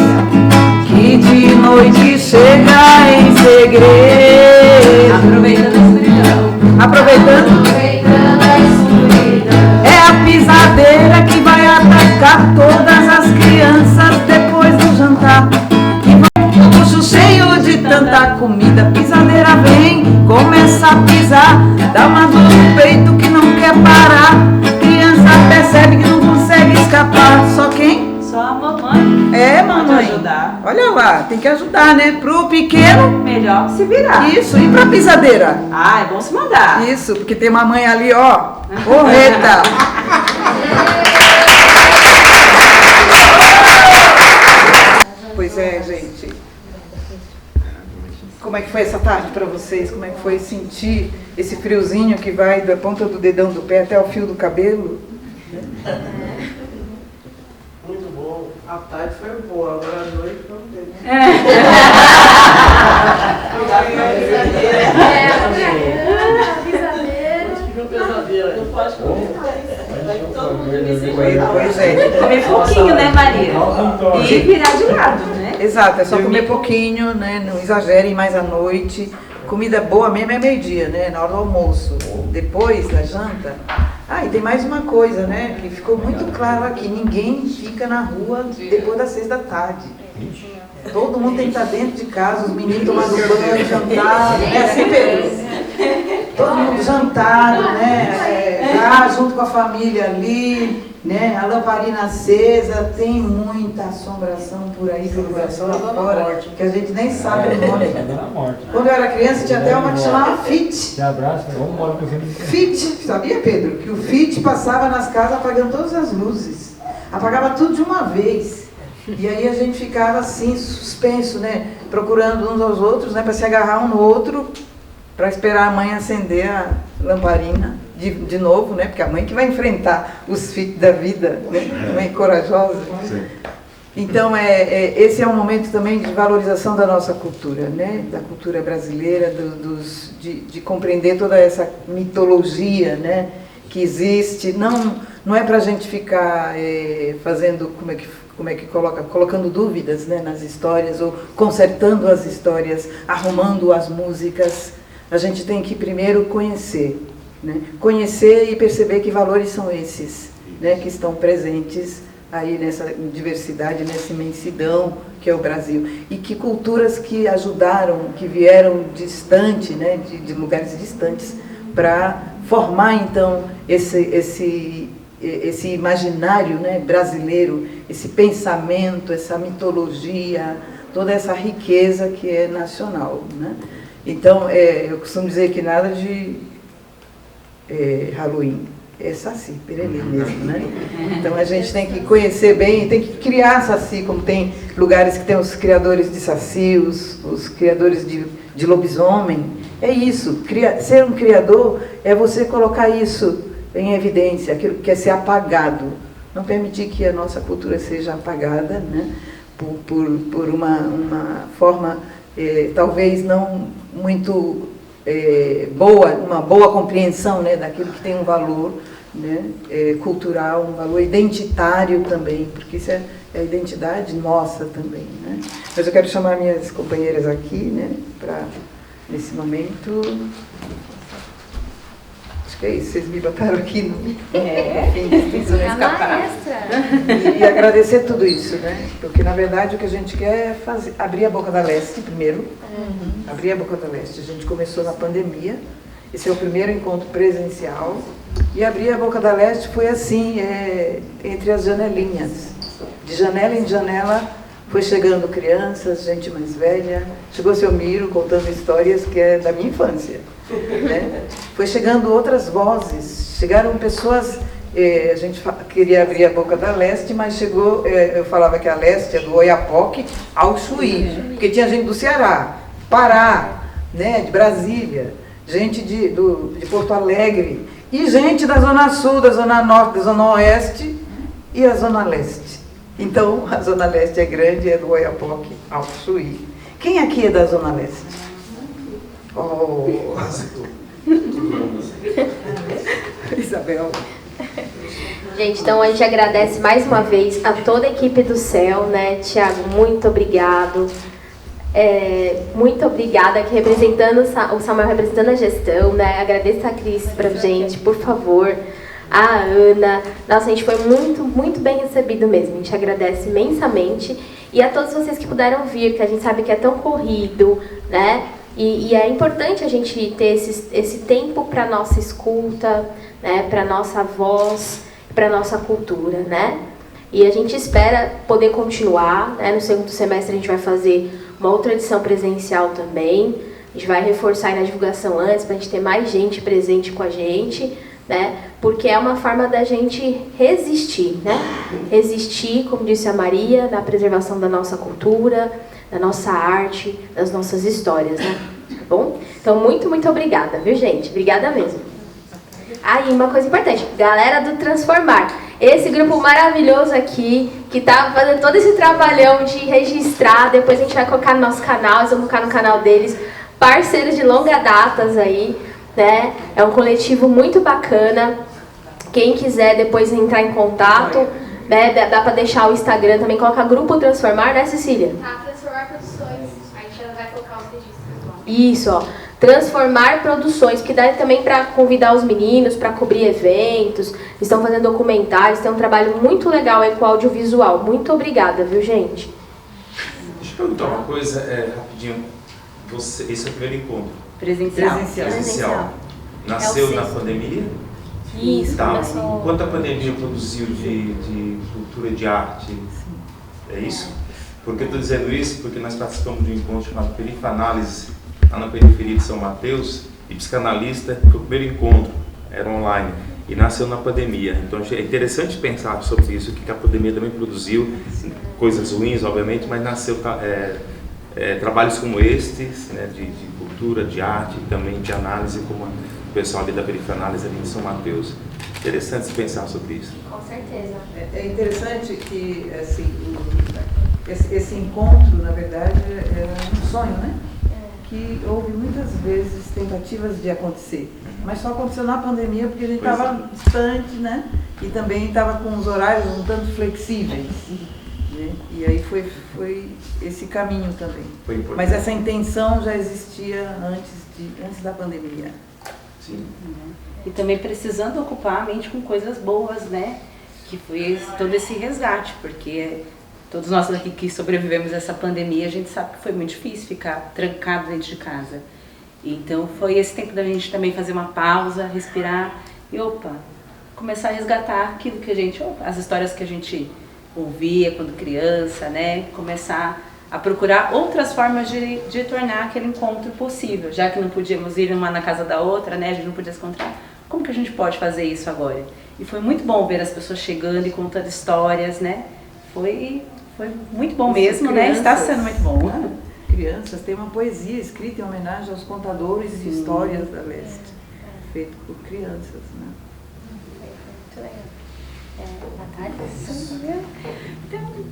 Que de noite chega em segredo, aproveitando a escuridão. Aproveitando a escuridão. É a pisadeira que vai atacar todas as crianças depois do jantar, que vai com o bucho cheio de tanta comida. Pisadeira vem, começa a pisar, dá uma dor no peito que não quer parar. Criança percebe que não consegue escapar. Só quem? Só a mamãe. É, mamãe. Pode ajudar. Olha lá, tem que ajudar, né? Pro pequeno, melhor se virar. Isso, e pra pisadeira? Ah, é bom se mandar. Isso, porque tem mamãe ali, ó, correta. Pois é, gente. Como é que foi essa tarde para vocês? Como é que foi sentir esse friozinho que vai da ponta do dedão do pé até o fio do cabelo? Muito bom. A tarde foi boa, agora a noite não teve. Pois é. Comer pouquinho, né, Maria? E virar de lado, né? Exato, é só comer pouquinho, né? Não exagerem mais à noite. Comida boa mesmo é meio-dia, né? Na hora do almoço. Depois da janta. Ah, e tem mais uma coisa, né? Que ficou muito claro aqui. Ninguém fica na rua depois das 6 da tarde. Todo mundo tem que estar dentro de casa, os meninos tomando banho, jantado, né? Assim, Pedro? Todo mundo jantado, né? Lá junto com a família ali, né? A lamparina acesa, tem muita assombração por aí pelo Brasil afora, que a gente nem sabe o nome. Quando eu era criança tinha até uma que chamava FIT. FIT, sabia, Pedro? Que o FIT passava nas casas apagando todas as luzes. Apagava tudo de uma vez. E aí a gente ficava assim, suspenso, né? Procurando uns aos outros, né? Para se agarrar um no outro, para esperar a mãe acender a lamparina de novo, né? Porque a mãe que vai enfrentar os fitos da vida, né? Mãe corajosa. Sim. Então, esse é um momento também de valorização da nossa cultura, né? Da cultura brasileira, de compreender toda essa mitologia, né? Que existe. Não é para a gente ficar fazendo, colocando dúvidas, né? Nas histórias, ou consertando as histórias, arrumando as músicas. A gente tem que primeiro conhecer, né? Conhecer e perceber que valores são esses, né? Que estão presentes aí nessa diversidade, nessa imensidão que é o Brasil. E que culturas que ajudaram, que vieram distante, né, de lugares distantes, para formar, então, esse imaginário, né, brasileiro, esse pensamento, essa mitologia, toda essa riqueza que é nacional, né? Então, eu costumo dizer que nada de Halloween. É Saci, Pererê mesmo, né? Então a gente tem que conhecer bem, tem que criar Saci, como tem lugares que tem os criadores de Saci, os criadores de lobisomem. É isso, ser um criador é você colocar isso em evidência, aquilo que quer ser apagado. Não permitir que a nossa cultura seja apagada, né? Por uma forma talvez não muito boa, uma boa compreensão, né, daquilo que tem um valor, né, cultural, um valor identitário também, porque isso é a identidade nossa também, né? Mas eu quero chamar minhas companheiras aqui, né, para, nesse momento... Acho que é isso, vocês me botaram aqui no fim, pensando em escapar. E agradecer tudo isso, né? Porque, na verdade, o que a gente quer é abrir a Boca da Leste primeiro. Abrir a Boca da Leste. A gente começou na pandemia, esse é o primeiro encontro presencial. E abrir a Boca da Leste foi assim, entre as janelinhas. De janela em janela foi chegando crianças, gente mais velha. Chegou seu Miro contando histórias que é da minha infância, né? Foi chegando outras vozes, chegaram pessoas... a gente queria abrir a Boca da Leste, mas chegou, eu falava que a Leste é do Oiapoque ao Chuí, porque tinha gente do Ceará, Pará, né, de Brasília, gente de Porto Alegre, e gente da Zona Sul, da Zona Norte, da Zona Oeste e a Zona Leste. Então, a Zona Leste é grande, é do Oiapoque ao Chuí. Quem aqui é da Zona Leste? Oh! Isabel. Gente, então a gente agradece mais uma vez a toda a equipe do CEL, né? Tiago, muito obrigado. Muito obrigada aqui representando o Samuel, representando a gestão, né? Agradeço a Cris pra gente, por favor. A Ana. Nossa, a gente foi muito, muito bem recebido mesmo. A gente agradece imensamente. E a todos vocês que puderam vir, que a gente sabe que é tão corrido, né? E é importante a gente ter esse tempo para nossa escuta, né? Para nossa voz, para nossa cultura, né? E a gente espera poder continuar, né? No segundo semestre a gente vai fazer uma outra edição presencial também. A gente vai reforçar aí na divulgação antes, para a gente ter mais gente presente com a gente, né? Porque é uma forma da gente resistir, né? Resistir, como disse a Maria, na preservação da nossa cultura, da nossa arte, das nossas histórias, né? Tá bom? Então, muito, muito obrigada, viu, gente? Obrigada mesmo. Aí, uma coisa importante, galera do Transformar. Esse grupo maravilhoso aqui, que tá fazendo todo esse trabalhão de registrar, depois a gente vai colocar no nosso canal, eles vão colocar no canal deles, parceiros de longa datas aí, né? É um coletivo muito bacana. Quem quiser depois entrar em contato, né? Dá pra deixar o Instagram também, coloca Grupo Transformar, né, Cecília? Transformar Produções, a gente já vai colocar os registros. Isso, ó. Transformar Produções, que dá também para convidar os meninos para cobrir eventos, estão fazendo documentários, tem um trabalho muito legal aí com o audiovisual. Muito obrigada, viu, gente? Deixa eu perguntar uma coisa, rapidinho. Esse é o primeiro encontro? Presencial. Nasceu na pandemia? Isso, tá. começou... Quanto a pandemia produziu de cultura, de arte? É isso? Por que eu estou dizendo isso? Porque nós participamos de um encontro chamado Perifanálise, lá na periferia de São Mateus, e psicanalista, foi o primeiro encontro, era online, e nasceu na pandemia. Então é interessante pensar sobre isso, que a pandemia também produziu coisas ruins, obviamente, mas nasceu trabalhos como estes, né, de cultura, cultura, de arte e também de análise, como o pessoal ali da Periferanálise ali em São Mateus. Interessante se pensar sobre isso. Com certeza. É interessante que assim, esse encontro, na verdade, é um sonho, né? Que houve muitas vezes tentativas de acontecer, mas só aconteceu na pandemia porque a gente estava distante, né? E também estava com os horários um tanto flexíveis, né? E aí foi esse caminho também. Mas essa intenção já existia antes da pandemia. Sim. E também precisando ocupar a mente com coisas boas, né? Que foi todo esse resgate, porque todos nós aqui que sobrevivemos a essa pandemia, a gente sabe que foi muito difícil ficar trancado dentro de casa. Então foi esse tempo da gente também fazer uma pausa, respirar e começar a resgatar aquilo que a gente, as histórias que a gente ouvia quando criança, né? Começar a procurar outras formas de tornar aquele encontro possível, já que não podíamos ir uma na casa da outra, né? A gente não podia se encontrar. Como que a gente pode fazer isso agora? E foi muito bom ver as pessoas chegando e contando histórias, né? Foi muito bom mesmo, né? Está sendo muito bom. Crianças, tem uma poesia escrita em homenagem aos contadores de histórias da Leste, feito por crianças, né? Muito legal. Natália?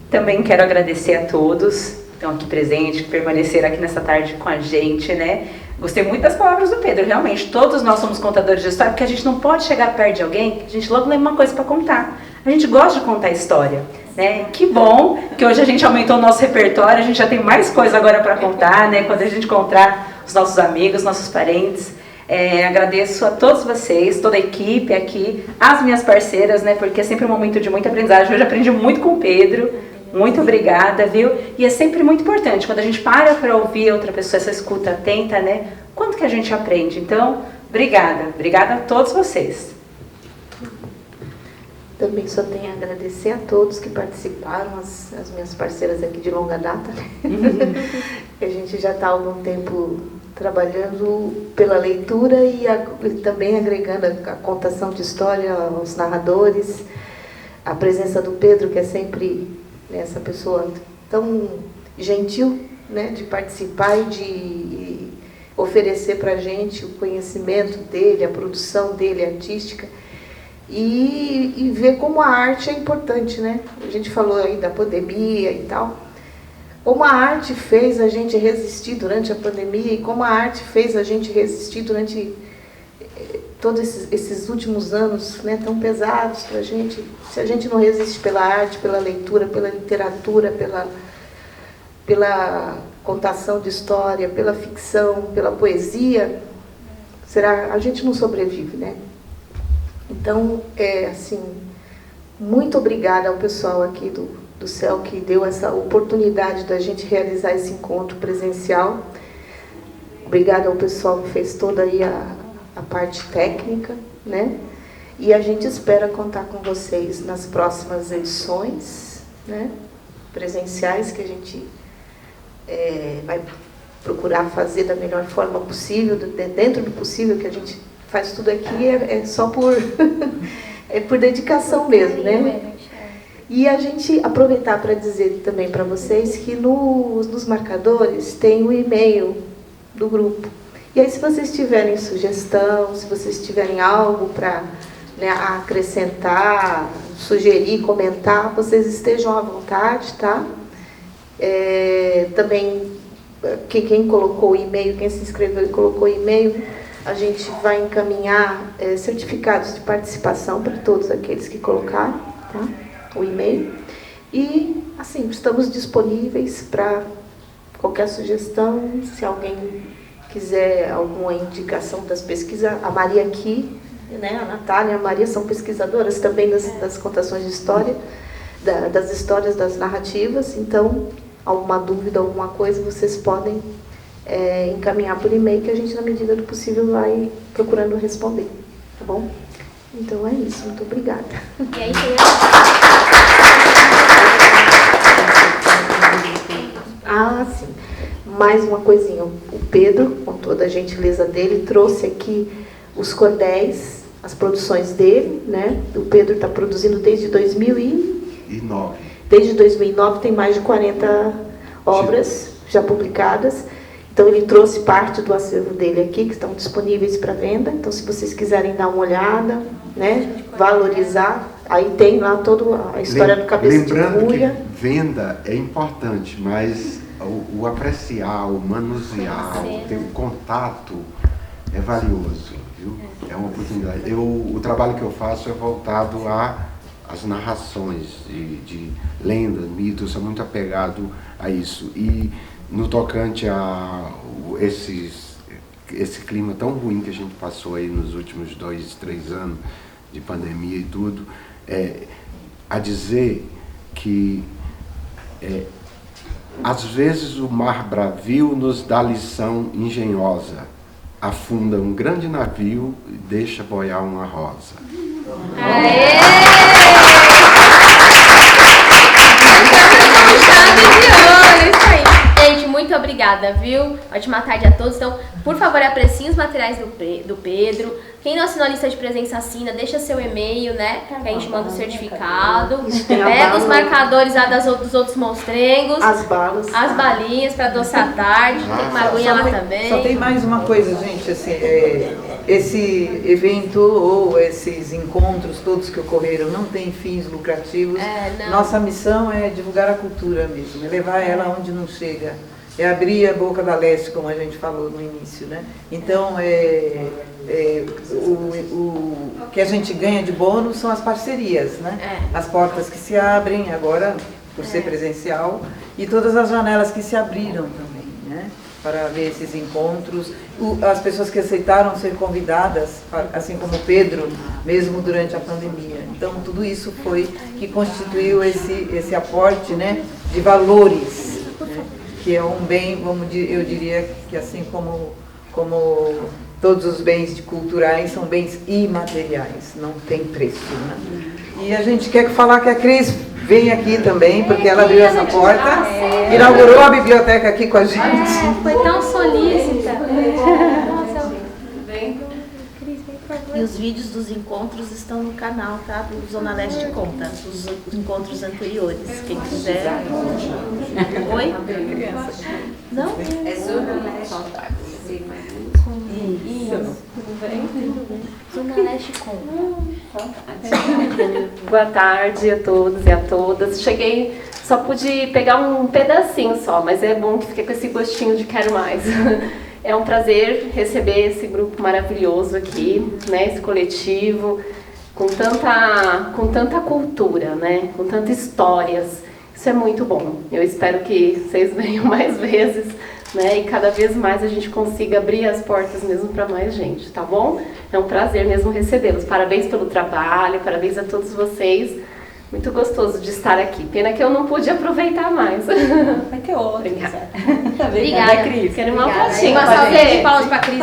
Também quero agradecer a todos que estão aqui presentes, que permaneceram aqui nessa tarde com a gente, né? Gostei muito das palavras do Pedro, realmente, todos nós somos contadores de história, porque a gente não pode chegar perto de alguém que a gente logo lembra uma coisa para contar. A gente gosta de contar história, né? Que bom que hoje a gente aumentou o nosso repertório, a gente já tem mais coisa agora para contar, né? Quando a gente encontrar os nossos amigos, nossos parentes. Agradeço a todos vocês, toda a equipe aqui, as minhas parceiras, né? Porque é sempre um momento de muita aprendizagem. Hoje aprendi muito com o Pedro. Muito obrigada, viu? E é sempre muito importante, quando a gente para ouvir outra pessoa, essa escuta atenta, né? Quanto que a gente aprende? Então, obrigada. Obrigada a todos vocês. Também só tenho a agradecer a todos que participaram, as minhas parceiras aqui de longa data, né? A gente já está há algum tempo trabalhando pela leitura e também agregando a contação de história, os narradores, a presença do Pedro, que é sempre essa pessoa tão gentil, né, de participar e de oferecer para a gente o conhecimento dele, a produção dele artística, e ver como a arte é importante, né? A gente falou aí da pandemia e tal, como a arte fez a gente resistir durante a pandemia e como a arte fez a gente resistir durante todos esses últimos anos, né, tão pesados para a gente. Se a gente não resiste pela arte, pela leitura, pela literatura, pela contação de história, pela ficção, pela poesia, a gente não sobrevive, né? Então, assim, muito obrigada ao pessoal aqui do CEL que deu essa oportunidade da gente realizar esse encontro presencial. Obrigada ao pessoal que fez toda aí a parte técnica, né? E a gente espera contar com vocês nas próximas edições, né? Presenciais, que a gente vai procurar fazer da melhor forma possível, dentro do possível, que a gente faz tudo aqui, é só por, por dedicação mesmo, né? E a gente aproveitar para dizer também para vocês que nos marcadores tem o e-mail do grupo. E aí, se vocês tiverem sugestão, se vocês tiverem algo para, né, acrescentar, sugerir, comentar, vocês estejam à vontade, tá? Também, quem colocou o e-mail, quem se inscreveu e colocou o e-mail, a gente vai encaminhar certificados de participação para todos aqueles que colocaram, tá? O e-mail. E, assim, estamos disponíveis para qualquer sugestão, se alguém quiser alguma indicação das pesquisas. A Maria aqui, né, a Natália e a Maria são pesquisadoras também das contações de história, das histórias, das narrativas. Então, alguma dúvida, alguma coisa, vocês podem encaminhar por e-mail, que a gente, na medida do possível, vai procurando responder, tá bom? Então é isso, muito obrigada. E aí tem sim. Mais uma coisinha. O Pedro, com toda a gentileza dele, trouxe aqui os cordéis, as produções dele, né? O Pedro está produzindo desde 2009. Desde 2009 tem mais de 40 obras já publicadas. Então, ele trouxe parte do acervo dele aqui, que estão disponíveis para venda. Então, se vocês quiserem dar uma olhada, né, valorizar, aí tem lá toda a história do Cabeça de Cuia. Lembrando que venda é importante, mas o apreciar, o manusear, o contato é valioso, viu? É uma oportunidade. O trabalho que eu faço é voltado às narrações de lendas, mitos, eu sou muito apegado a isso. E no tocante a esse clima tão ruim que a gente passou aí nos últimos 2, 3 anos de pandemia e tudo, a dizer que às vezes o mar bravio nos dá lição engenhosa, afunda um grande navio e deixa boiar uma rosa. Aê! Isso aí. Gente, muito obrigada, viu? Ótima tarde a todos. Então, por favor, apreciem os materiais do Pedro. Quem não assinou a lista de presença, assina, deixa seu e-mail, né? Que a gente manda o certificado. Pega os marcadores lá dos outros monstrengos. As balas. As balinhas para adoçar a tarde. Tem uma aguinha lá também. Só tem mais uma coisa, gente, assim, esse evento ou esses encontros todos que ocorreram não tem fins lucrativos. Nossa missão é divulgar a cultura mesmo, é levar ela onde não chega. É abrir a boca da leste, como a gente falou no início, né? Então, o que a gente ganha de bônus são as parcerias, né? As portas que se abrem agora, por ser presencial, e todas as janelas que se abriram também, né? Para ver esses encontros. As pessoas que aceitaram ser convidadas, assim como o Pedro, mesmo durante a pandemia. Então, tudo isso foi que constituiu esse aporte, né, de valores, né? Que é um bem, eu diria que assim como todos os bens culturais são bens imateriais, não tem preço, né? E a gente quer falar que a Cris vem aqui também, porque ela abriu essa porta, inaugurou a biblioteca aqui com a gente. Foi tão solícita. E os vídeos dos encontros estão no canal, tá? Do Zona Leste Conta, os encontros anteriores. Quem quiser. Oi? Não? É Zona Leste Conta. Zona Leste Conta. Boa tarde a todos e a todas. Cheguei, só pude pegar um pedacinho só, mas é bom que fique com esse gostinho de quero mais. É um prazer receber esse grupo maravilhoso aqui, né, esse coletivo, com tanta cultura, né, com tantas histórias. Isso é muito bom. Eu espero que vocês venham mais vezes, né, e cada vez mais a gente consiga abrir as portas mesmo para mais gente, tá bom? É um prazer mesmo recebê-los. Parabéns pelo trabalho, parabéns a todos vocês. Muito gostoso de estar aqui. Pena que eu não pude aproveitar mais. Vai ter outro. Obrigada, Cris. Quero uma fotinha. Uma salva de palmas para a Cris.